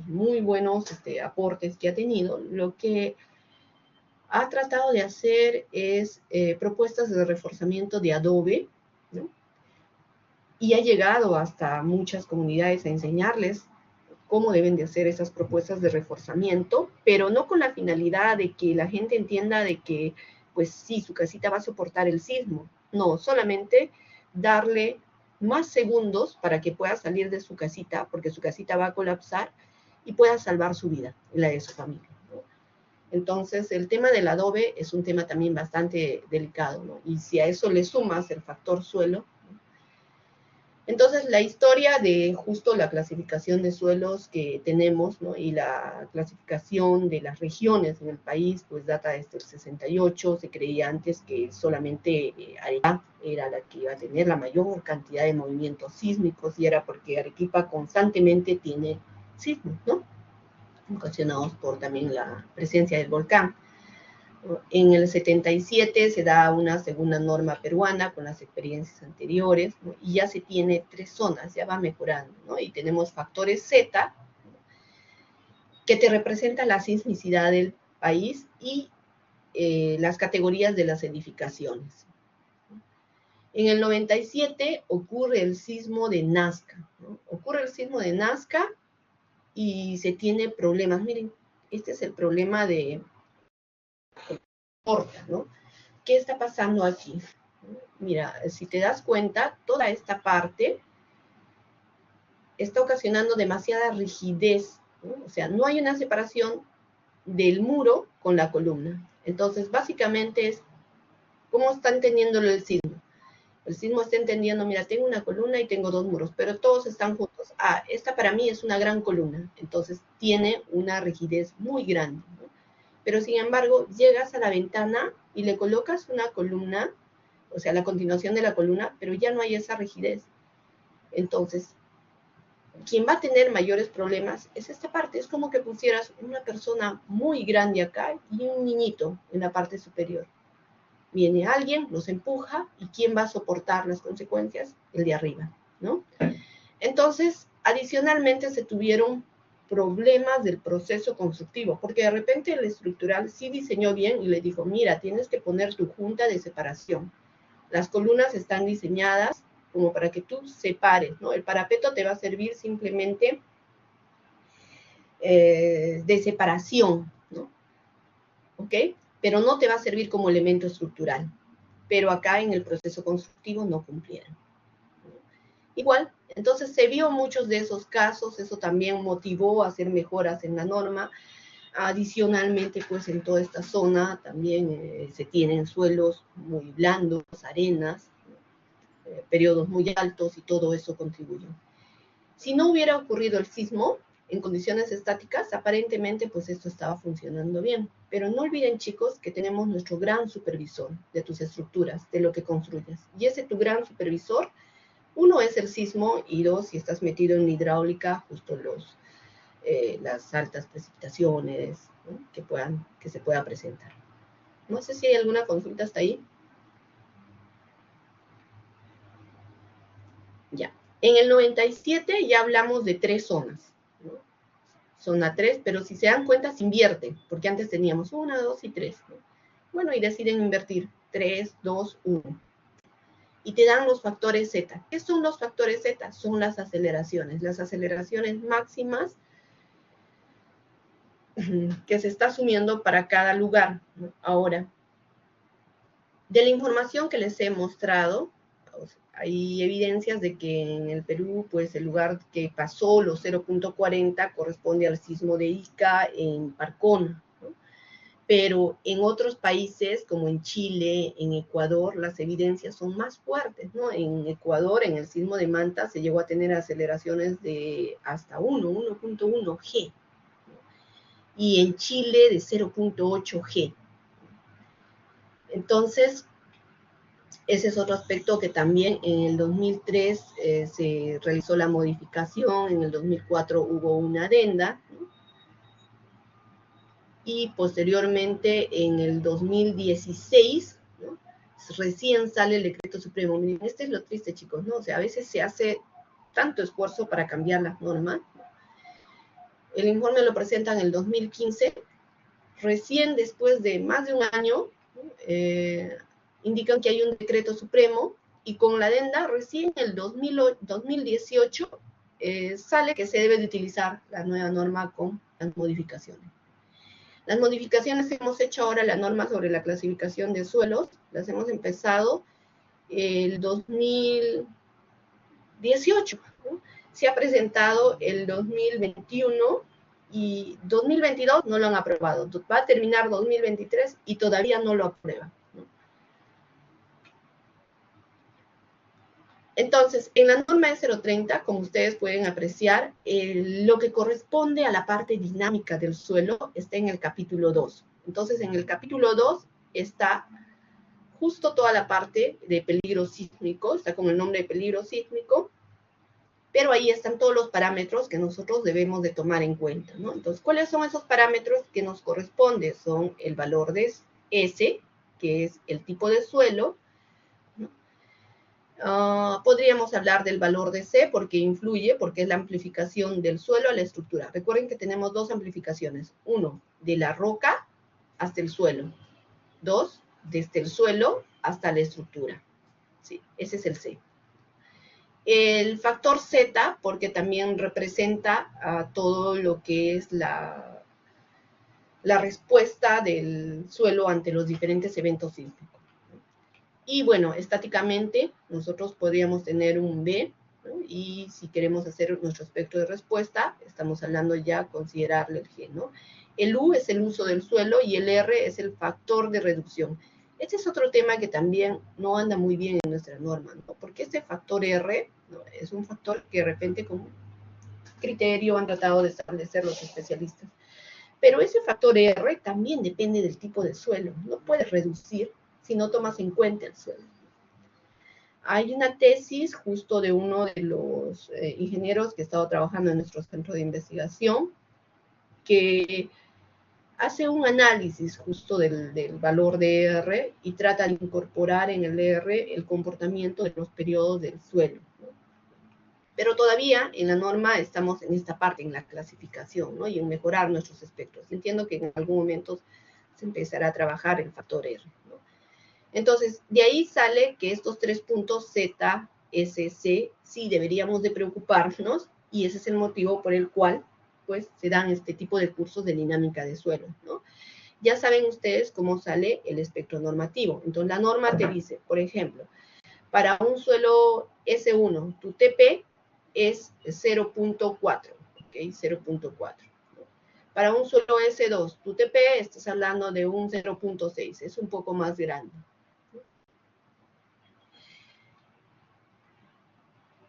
muy buenos aportes que ha tenido, lo que ha tratado de hacer es propuestas de reforzamiento de adobe, ¿no? Y ha llegado hasta muchas comunidades a enseñarles cómo deben de hacer esas propuestas de reforzamiento, pero no con la finalidad de que la gente entienda de que, pues sí, su casita va a soportar el sismo. No, solamente darle más segundos para que pueda salir de su casita, porque su casita va a colapsar y pueda salvar su vida y la de su familia, ¿no? Entonces, el tema del adobe es un tema también bastante delicado, ¿no? Y si a eso le sumas el factor suelo, entonces, la historia de justo la clasificación de suelos que tenemos, ¿no? Y la clasificación de las regiones en el país, pues data desde el 68. Se creía antes que solamente Arequipa era la que iba a tener la mayor cantidad de movimientos sísmicos, y era porque Arequipa constantemente tiene sismos, ¿no? Ocasionados por también la presencia del volcán. En el 77 se da una segunda norma peruana con las experiencias anteriores, ¿no? Y ya se tiene 3 zonas, ya va mejorando, ¿no? Y tenemos factores Z, ¿no? Que te representan la sismicidad del país y las categorías de las edificaciones. En el 97 ocurre el sismo de Nazca, ¿no? Ocurre el sismo de Nazca y se tiene problemas. Miren, este es el problema de Horta, ¿no? ¿Qué está pasando aquí? Mira, si te das cuenta, toda esta parte está ocasionando demasiada rigidez, ¿no? O sea, no hay una separación del muro con la columna. Entonces, básicamente es cómo está entendiéndolo el sismo. El sismo está entendiendo, mira, tengo una columna y tengo 2 muros, pero todos están juntos. Ah, esta para mí es una gran columna. Entonces, tiene una rigidez muy grande, ¿no? Pero, sin embargo, llegas a la ventana y le colocas una columna, o sea, la continuación de la columna, pero ya no hay esa rigidez. Entonces, quien va a tener mayores problemas es esta parte. Es como que pusieras una persona muy grande acá y un niñito en la parte superior. Viene alguien, los empuja, y ¿quién va a soportar las consecuencias? El de arriba, ¿no? Entonces, adicionalmente se tuvieron problemas del proceso constructivo, porque de repente el estructural sí diseñó bien y le dijo, mira, tienes que poner tu junta de separación. Las columnas están diseñadas como para que tú separes, ¿no? El parapeto te va a servir simplemente de separación, ¿no? ¿Ok? Pero no te va a servir como elemento estructural. Pero acá en el proceso constructivo no cumplieron. Igual, entonces se vio muchos de esos casos, eso también motivó a hacer mejoras en la norma. Adicionalmente, pues en toda esta zona también se tienen suelos muy blandos, arenas, periodos muy altos, y todo eso contribuyó. Si no hubiera ocurrido el sismo en condiciones estáticas, aparentemente pues esto estaba funcionando bien. Pero no olviden, chicos, que tenemos nuestro gran supervisor de tus estructuras, de lo que construyes. Y ese tu gran supervisor, uno es el sismo y dos, si estás metido en hidráulica, justo las altas precipitaciones, ¿no? que se pueda presentar. No sé si hay alguna consulta hasta ahí. Ya. En el 97 ya hablamos de 3 zonas, ¿no? Zona 3, pero si se dan cuenta se invierte, porque antes teníamos 1, 2 y 3, ¿no? Bueno, y deciden invertir 3, 2, 1. Y te dan los factores Z. ¿Qué son los factores Z? Son las aceleraciones máximas que se está asumiendo para cada lugar, ¿no? Ahora, de la información que les he mostrado, hay evidencias de que en el Perú, pues el lugar que pasó los 0.40 corresponde al sismo de Ica en Parcón, ¿no? Pero en otros países, como en Chile, en Ecuador, las evidencias son más fuertes, ¿no? En Ecuador, en el sismo de Manta, se llegó a tener aceleraciones de hasta 1.1 G, ¿no? Y en Chile de 0.8 G. Entonces, ese es otro aspecto que también en el 2003 se realizó la modificación, en el 2004 hubo una adenda, ¿no? Y posteriormente en el 2016, ¿no? Recién sale el decreto supremo. Miren, este es lo triste, chicos, ¿no? O sea, a veces se hace tanto esfuerzo para cambiar las normas. El informe lo presenta en el 2015, recién después de más de un año, ¿no? Indican que hay un decreto supremo y con la adenda recién en el 2018 sale que se debe de utilizar la nueva norma con las modificaciones. Las modificaciones que hemos hecho ahora, la norma sobre la clasificación de suelos, las hemos empezado el 2018, ¿no? Se ha presentado el 2021 y 2022 no lo han aprobado. Va a terminar 2023 y todavía no lo aprueban, ¿no? Entonces, en la norma de 030, como ustedes pueden apreciar, lo que corresponde a la parte dinámica del suelo está en el capítulo 2. Entonces, en el capítulo 2 está justo toda la parte de peligro sísmico, está con el nombre de peligro sísmico, pero ahí están todos los parámetros que nosotros debemos de tomar en cuenta, ¿no? Entonces, ¿cuáles son esos parámetros que nos corresponden? Son el valor de S, que es el tipo de suelo, ¿no? Podríamos hablar del valor de C porque influye, porque es la amplificación del suelo a la estructura. Recuerden que tenemos dos amplificaciones. Uno, de la roca hasta el suelo. Dos, desde el suelo hasta la estructura. Sí, ese es el C. El factor Z, porque también representa todo lo que es la respuesta del suelo ante los diferentes eventos sísmicos. Y bueno, estáticamente nosotros podríamos tener un B, ¿no? Y si queremos hacer nuestro espectro de respuesta, estamos hablando ya considerarle el G, ¿no? El U es el uso del suelo y el R es el factor de reducción. Este es otro tema que también no anda muy bien en nuestra norma, ¿no? Porque este factor R, ¿no? Es un factor que de repente con criterio han tratado de establecer los especialistas. Pero ese factor R también depende del tipo de suelo. No puedes reducir si no tomas en cuenta el suelo. Hay una tesis justo de uno de los ingenieros que ha estado trabajando en nuestro centro de investigación que hace un análisis justo del valor de R y trata de incorporar en el R el comportamiento de los periodos del suelo, ¿no? Pero todavía en la norma estamos en esta parte, en la clasificación, ¿no? Y en mejorar nuestros espectros. Entiendo que en algún momento se empezará a trabajar el factor R, ¿no? Entonces, de ahí sale que estos 3 puntos Z, S, C, sí deberíamos de preocuparnos y ese es el motivo por el cual pues se dan este tipo de cursos de dinámica de suelo, ¿no? Ya saben ustedes cómo sale el espectro normativo. Entonces, la norma te dice, por ejemplo, para un suelo S1, tu TP es 0.4, ¿ok? 0.4. Para un suelo S2, tu TP estás hablando de un 0.6, es un poco más grande.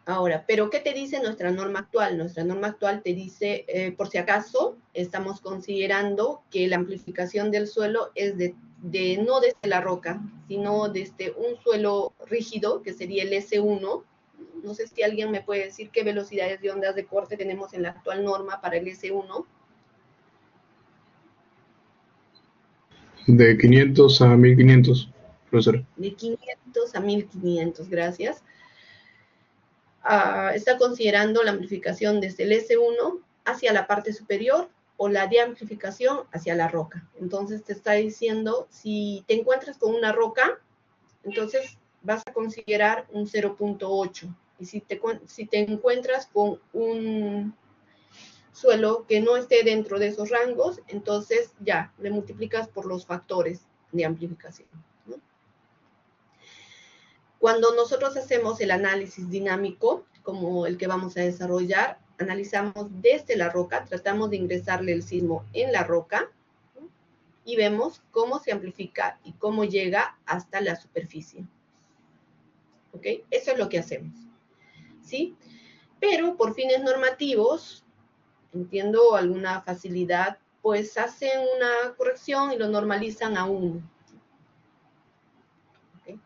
Ahora, ¿pero qué te dice nuestra norma actual? Nuestra norma actual te dice, por si acaso, estamos considerando que la amplificación del suelo es no desde la roca, sino desde un suelo rígido, que sería el S1. No sé si alguien me puede decir qué velocidades de ondas de corte tenemos en la actual norma para el S1. De 500 a 1500, profesor. De 500 a 1500, gracias. Está considerando la amplificación desde el S1 hacia la parte superior o la de amplificación hacia la roca. Entonces te está diciendo, si te encuentras con una roca, entonces vas a considerar un 0.8. Y si te encuentras con un suelo que no esté dentro de esos rangos, entonces ya le multiplicas por los factores de amplificación, ¿no? Cuando nosotros hacemos el análisis dinámico, como el que vamos a desarrollar, analizamos desde la roca, tratamos de ingresarle el sismo en la roca, ¿no? Y vemos cómo se amplifica y cómo llega hasta la superficie. ¿Ok? Eso es lo que hacemos, ¿sí? Pero por fines normativos, entiendo alguna facilidad, pues hacen una corrección y lo normalizan a 1. ¿Okay?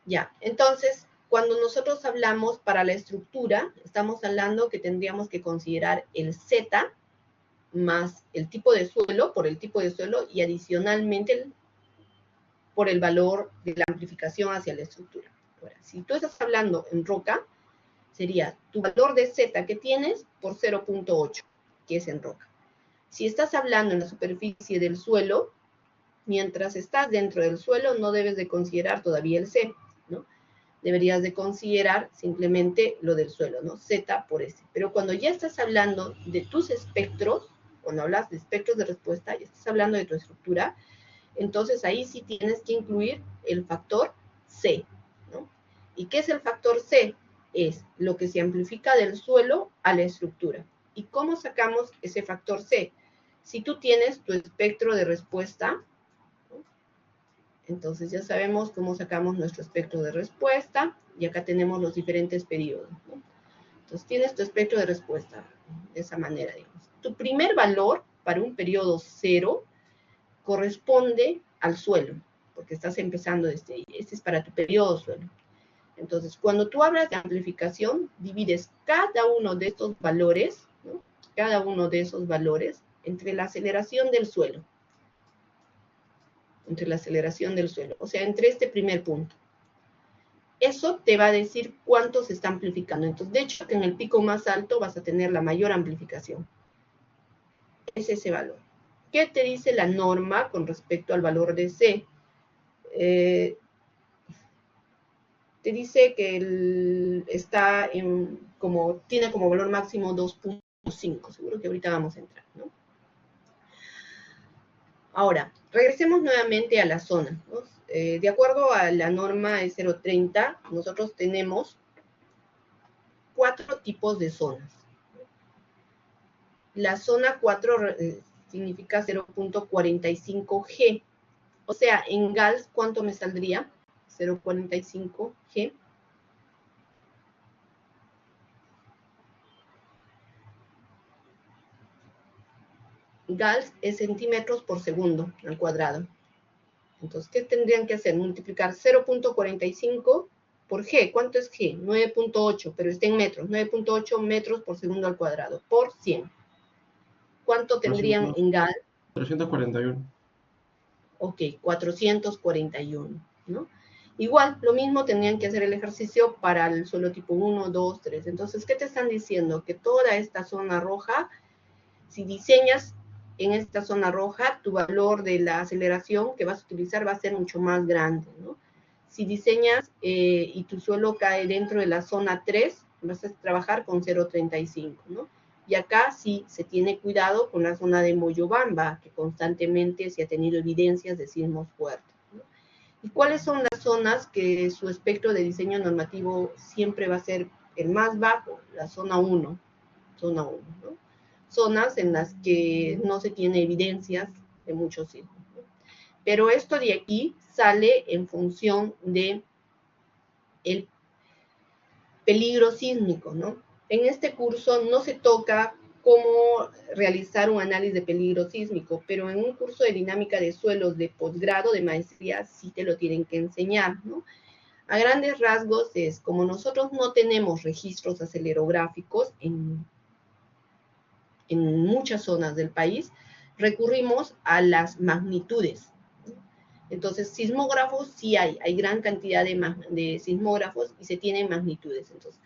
Ya, entonces, cuando nosotros hablamos para la estructura, estamos hablando que tendríamos que considerar el Z más el tipo de suelo, por el tipo de suelo, y adicionalmente por el valor de la amplificación hacia la estructura. Ahora, si tú estás hablando en roca, sería tu valor de Z que tienes por 0.8, que es en roca. Si estás hablando en la superficie del suelo, mientras estás dentro del suelo, no debes de considerar todavía el C, ¿no? Deberías de considerar simplemente lo del suelo, ¿no? Z por S. Pero cuando ya estás hablando de tus espectros, cuando hablas de espectros de respuesta, ya estás hablando de tu estructura, entonces ahí sí tienes que incluir el factor C, ¿no? ¿Y qué es el factor C? Es lo que se amplifica del suelo a la estructura. ¿Y cómo sacamos ese factor C? Si tú tienes tu espectro de respuesta, ¿no? Entonces ya sabemos cómo sacamos nuestro espectro de respuesta, y acá tenemos los diferentes periodos, ¿no? Entonces tienes tu espectro de respuesta de esa manera, digamos. Tu primer valor para un periodo 0 corresponde al suelo, porque estás empezando desde ahí. Este es para tu periodo suelo. Entonces, cuando tú hablas de amplificación, divides cada uno de estos valores, ¿no? Cada uno de esos valores entre la aceleración del suelo. Entre la aceleración del suelo. O sea, entre este primer punto. Eso te va a decir cuánto se está amplificando. Entonces, de hecho, que en el pico más alto vas a tener la mayor amplificación. Es ese valor. ¿Qué te dice la norma con respecto al valor de C? Te dice que está tiene como valor máximo 2.5. Seguro que ahorita vamos a entrar, ¿no? Ahora, regresemos nuevamente a la zona, ¿no? De acuerdo a la norma E030, nosotros tenemos 4 tipos de zonas. La zona 4 significa 0.45 G. O sea, en Gals, ¿cuánto me saldría? 0.45 G. Gals es centímetros por segundo al cuadrado. Entonces, ¿qué tendrían que hacer? Multiplicar 0.45 por G. ¿Cuánto es G? 9.8, pero está en metros. 9.8 metros por segundo al cuadrado, por 100. ¿Cuánto tendrían en Gals? 341. Ok, 441, ¿no? Igual, lo mismo tendrían que hacer el ejercicio para el suelo tipo 1, 2, 3. Entonces, ¿qué te están diciendo? Que toda esta zona roja, si diseñas en esta zona roja, tu valor de la aceleración que vas a utilizar va a ser mucho más grande, ¿no? Si diseñas y tu suelo cae dentro de la zona 3, vas a trabajar con 0.35, ¿no? Y acá sí se tiene cuidado con la zona de Moyobamba, que constantemente se ha tenido evidencias de sismos fuertes, ¿no? ¿Y cuáles son las zonas que su espectro de diseño normativo siempre va a ser el más bajo? La zona 1, ¿no? Zonas en las que no se tiene evidencias de muchos sismos, ¿no? Pero esto de aquí sale en función de peligro sísmico, ¿no? En este curso no se toca cómo realizar un análisis de peligro sísmico, pero en un curso de dinámica de suelos de posgrado, de maestría, sí te lo tienen que enseñar, ¿no? A grandes rasgos es, como nosotros no tenemos registros acelerográficos en muchas zonas del país, recurrimos a las magnitudes. Entonces, sismógrafos sí hay gran cantidad de sismógrafos y se tienen magnitudes. Entonces,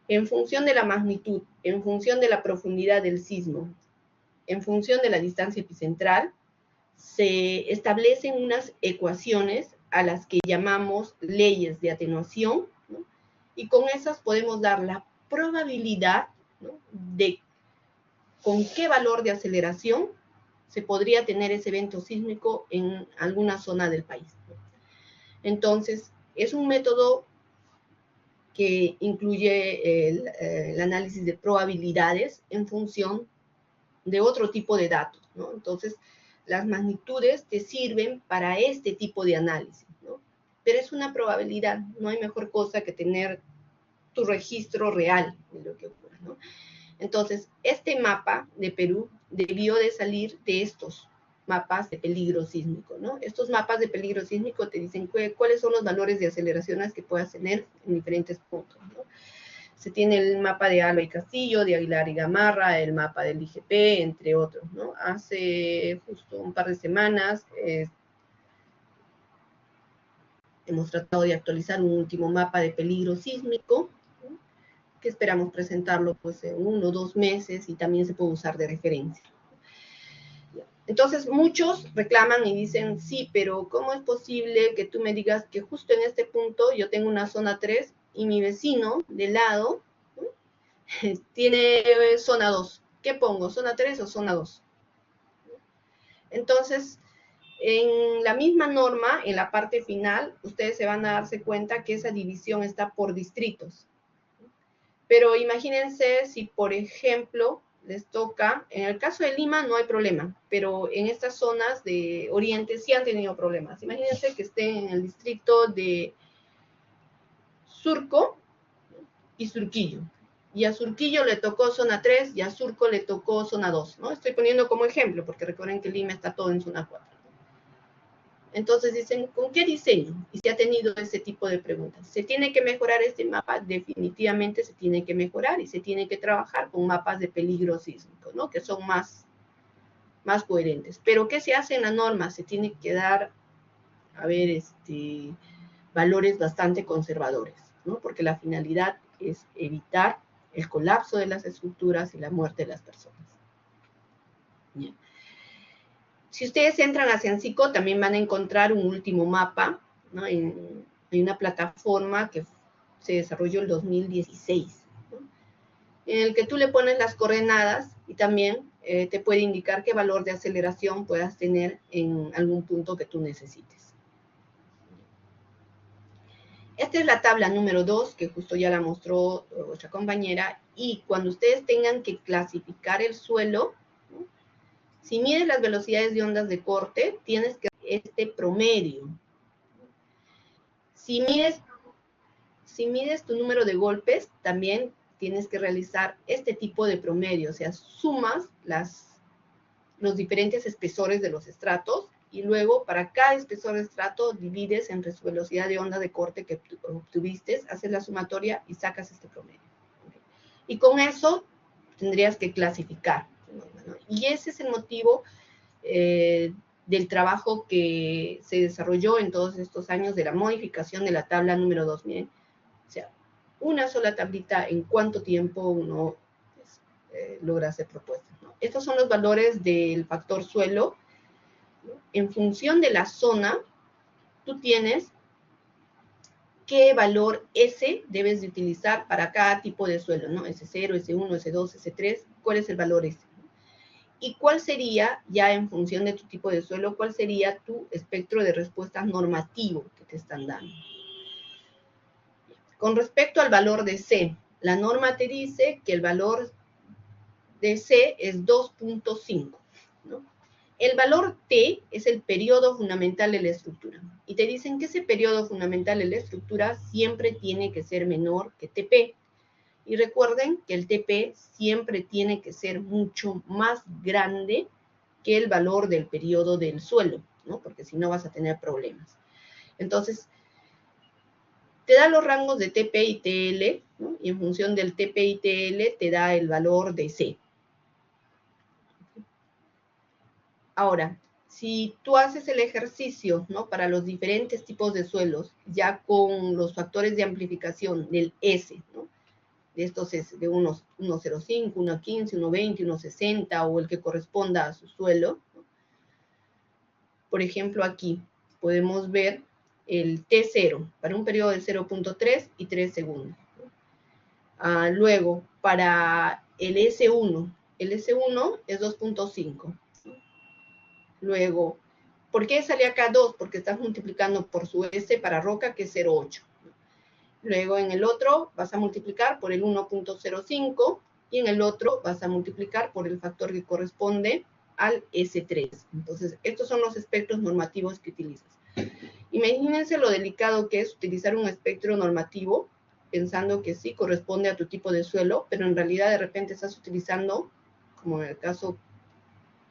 en función de la magnitud, en función de la profundidad del sismo, en función de la distancia epicentral, se establecen unas ecuaciones a las que llamamos leyes de atenuación, ¿no? Y con esas podemos dar la probabilidad, ¿no?, de con qué valor de aceleración se podría tener ese evento sísmico en alguna zona del país, ¿no? Entonces, es un método que incluye el análisis de probabilidades en función de otro tipo de datos, ¿no? Entonces, las magnitudes te sirven para este tipo de análisis, ¿no? Pero es una probabilidad, no hay mejor cosa que tener tu registro real de lo que ocurre, ¿no? Entonces, este mapa de Perú debió de salir de estos mapas de peligro sísmico, ¿no? Estos mapas de peligro sísmico te dicen cuáles son los valores de aceleraciones que puedas tener en diferentes puntos, ¿no? Se tiene el mapa de Alba y Castillo, de Aguilar y Gamarra, el mapa del IGP, entre otros, ¿no? Hace justo un par de semanas hemos tratado de actualizar un último mapa de peligro sísmico, ¿no?, que esperamos presentarlo pues en 1 o 2 meses y también se puede usar de referencia. Entonces muchos reclaman y dicen, sí, pero ¿cómo es posible que tú me digas que justo en este punto yo tengo una zona 3 y mi vecino de lado, ¿no?, tiene zona 2? ¿Qué pongo, zona 3 o zona 2? Entonces, en la misma norma, en la parte final, ustedes se van a darse cuenta que esa división está por distritos. Pero imagínense si, por ejemplo, les toca, en el caso de Lima no hay problema, pero en estas zonas de Oriente sí han tenido problemas. Imagínense que estén en el distrito de Surco y Surquillo. Y a Surquillo le tocó zona 3 y a Surco le tocó zona 2, ¿no? Estoy poniendo como ejemplo, porque recuerden que Lima está todo en zona 4. Entonces dicen, ¿con qué diseño? Y se ha tenido ese tipo de preguntas. ¿Se tiene que mejorar este mapa? Definitivamente se tiene que mejorar y se tiene que trabajar con mapas de peligro sísmico, ¿no?, que son más coherentes. Pero ¿qué se hace en la norma? Se tiene que dar, valores bastante conservadores, ¿no?, porque la finalidad es evitar el colapso de las estructuras y la muerte de las personas. Bien. Si ustedes entran a Ciancico, también van a encontrar un último mapa, ¿no?, en una plataforma que se desarrolló en 2016, ¿no?, en el que tú le pones las coordenadas y también te puede indicar qué valor de aceleración puedas tener en algún punto que tú necesites. Esta es la tabla número 2, que justo ya la mostró vuestra compañera, y cuando ustedes tengan que clasificar el suelo, ¿no?, si mides las velocidades de ondas de corte, tienes que este promedio. Si mides tu número de golpes, también tienes que realizar este tipo de promedio, o sea, sumas los diferentes espesores de los estratos y luego para cada espesor de estrato divides entre su velocidad de onda de corte que obtuviste, haces la sumatoria y sacas este promedio. ¿Okay? Y con eso tendrías que clasificar, ¿no? Y ese es el motivo del trabajo que se desarrolló en todos estos años de la modificación de la tabla número 2. Miren, o sea, una sola tablita, en cuánto tiempo uno logra hacer propuestas, ¿no? Estos son los valores del factor suelo, ¿no? En función de la zona, tú tienes qué valor S debes de utilizar para cada tipo de suelo, ¿no? S0, S1, S2, S3, ¿cuál es el valor S? ¿Y cuál sería, ya en función de tu tipo de suelo, cuál sería tu espectro de respuestas normativo que te están dando? Con respecto al valor de C, la norma te dice que el valor de C es 2.5, ¿no? El valor T es el periodo fundamental de la estructura. y te dicen que ese periodo fundamental de la estructura siempre tiene que ser menor que TP. Y recuerden que el TP siempre tiene que ser mucho más grande que el valor del periodo del suelo, ¿no? Porque si no vas a tener problemas. Entonces, te da los rangos de TP y TL, ¿no? Y en función del TP y TL te da el valor de C. Ahora, si tú haces el ejercicio, ¿no? Para los diferentes tipos de suelos, ya con los factores de amplificación del S, ¿no? De estos S, de unos 1.05, 1.15, 1.20, 1.60 o el que corresponda a su suelo, ¿no? Por ejemplo, aquí podemos ver el T0 para un periodo de 0.3 y 3 segundos. Luego, para el S1 es 2.5. Luego, ¿por qué sale acá 2? Porque estás multiplicando por su S para roca, que es 0.8. Luego, en el otro vas a multiplicar por el 1.05 y en el otro vas a multiplicar por el factor que corresponde al S3. Entonces, estos son los espectros normativos que utilizas. Imagínense lo delicado que es utilizar un espectro normativo pensando que sí corresponde a tu tipo de suelo, pero en realidad de repente estás utilizando, como en el caso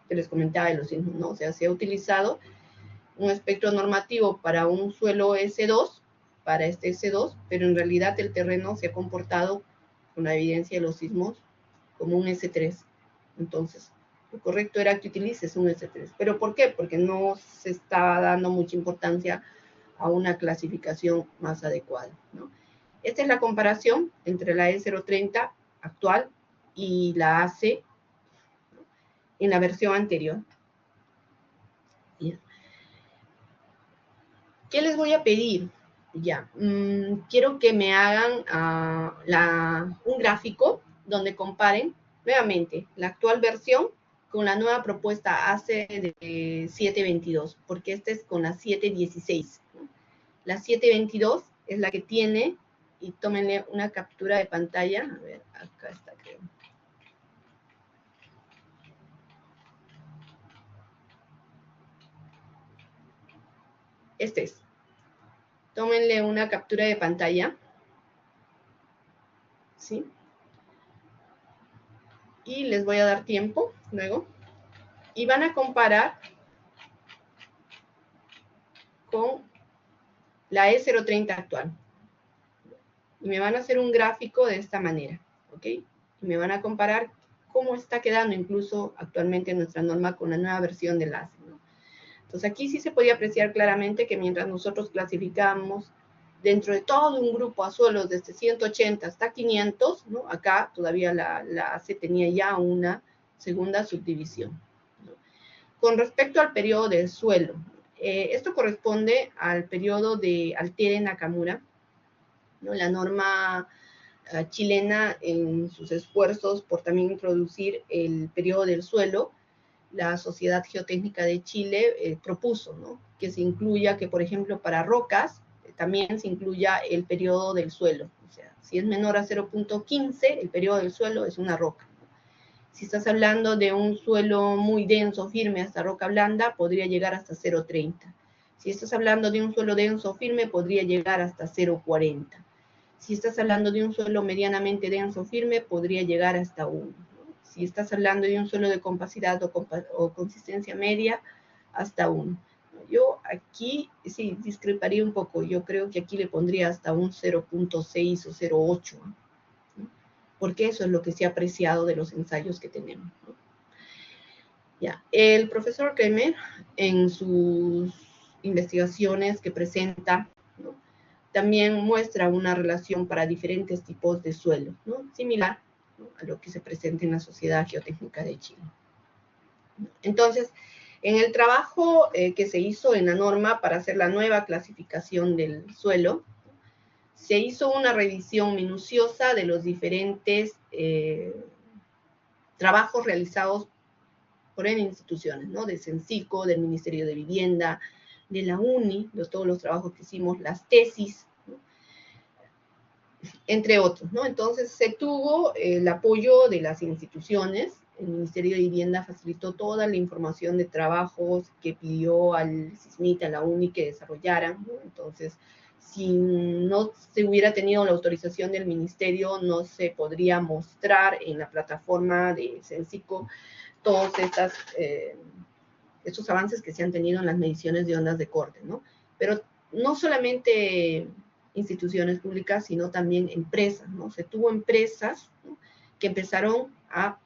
que les comentaba de los sismos, ¿no? O sea, se ha utilizado un espectro normativo para un suelo S2, para este S2, pero en realidad el terreno se ha comportado con la evidencia de los sismos como un S3. Entonces, lo correcto era que utilices un S3. ¿Pero por qué? Porque no se estaba dando mucha importancia a una clasificación más adecuada, ¿no? Esta es la comparación entre la E030 actual y la AC en la versión anterior. Bien. ¿Qué les voy a pedir? Ya, quiero que me hagan un gráfico donde comparen nuevamente la actual versión con la nueva propuesta AC de 722, porque esta es con la 716, ¿no? La 722 es la que tiene, y tómenle una captura de pantalla, a ver, acá está, creo. Este es. Tómenle una captura de pantalla, ¿sí? Y les voy a dar tiempo luego. Y van a comparar con la E030 actual. Y me van a hacer un gráfico de esta manera, ¿ok? Y me van a comparar cómo está quedando incluso actualmente nuestra norma con la nueva versión del ACE, ¿no? Entonces aquí sí se podía apreciar claramente que mientras nosotros clasificamos dentro de todo un grupo a suelos desde 180 hasta 500, ¿no? Acá todavía la ACE tenía ya una segunda subdivisión, ¿no? Con respecto al periodo del suelo, esto corresponde al periodo de Altere Nakamura, ¿no? La norma chilena, en sus esfuerzos por también introducir el periodo del suelo, la Sociedad Geotécnica de Chile propuso, ¿no? Que se incluya, que por ejemplo para rocas, también se incluya el periodo del suelo. O sea, si es menor a 0.15, el periodo del suelo es una roca. Si estás hablando de un suelo muy denso, firme, hasta roca blanda, podría llegar hasta 0.30. Si estás hablando de un suelo denso, firme, podría llegar hasta 0.40. Si estás hablando de un suelo medianamente denso, firme, podría llegar hasta 1. Si estás hablando de un suelo de compacidad o consistencia media, hasta 1. Yo aquí sí discreparía un poco. Yo creo que aquí le pondría hasta un 0.6 o 0.8, ¿no? Porque eso es lo que se ha apreciado de los ensayos que tenemos, ¿no? Ya. El profesor Kremer, en sus investigaciones que presenta, ¿no? También muestra una relación para diferentes tipos de suelo, ¿no? Similar, ¿no? A lo que se presenta en la Sociedad Geotécnica de Chile. Entonces, en el trabajo que se hizo en la norma para hacer la nueva clasificación del suelo, se hizo una revisión minuciosa de los diferentes trabajos realizados por instituciones, ¿no? De CENCICO, del Ministerio de Vivienda, de la UNI, de todos los trabajos que hicimos, las tesis, ¿no? Entre otros, ¿no? Entonces se tuvo el apoyo de las instituciones el Ministerio de Vivienda facilitó toda la información de trabajos que pidió al SISMIT, a la UNI que desarrollaran, ¿no? Entonces, si no se hubiera tenido la autorización del ministerio, no se podría mostrar en la plataforma de Censico todos estos avances que se han tenido en las mediciones de ondas de corte, ¿no? Pero no solamente instituciones públicas, sino también empresas, ¿no? Se tuvo empresas, ¿no?, que empezaron a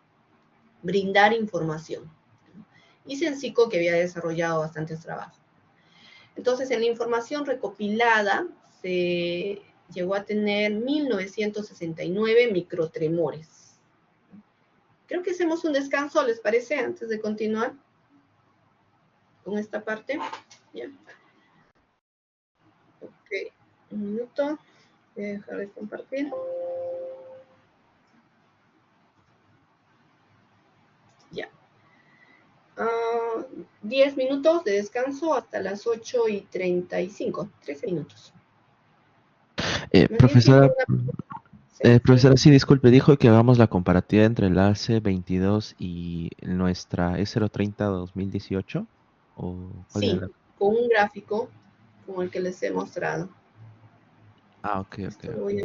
brindar información, ¿no? Y Censico, que había desarrollado bastantes trabajos. Entonces, en la información recopilada, se llegó a tener 1969 microtremores. Creo que hacemos un descanso, ¿les parece? Antes de continuar con esta parte. ¿Ya? Ok, un minuto. Voy a dejar de compartir. Ya. 10 minutos de descanso hasta las 8:35. 13 minutos. Profesora, Sí. profesora, sí, disculpe, dijo que hagamos la comparativa entre el AC22 y nuestra E030 2018, ¿o cuál era Sí, con un gráfico como el que les he mostrado. Ah, ok. Esto lo voy a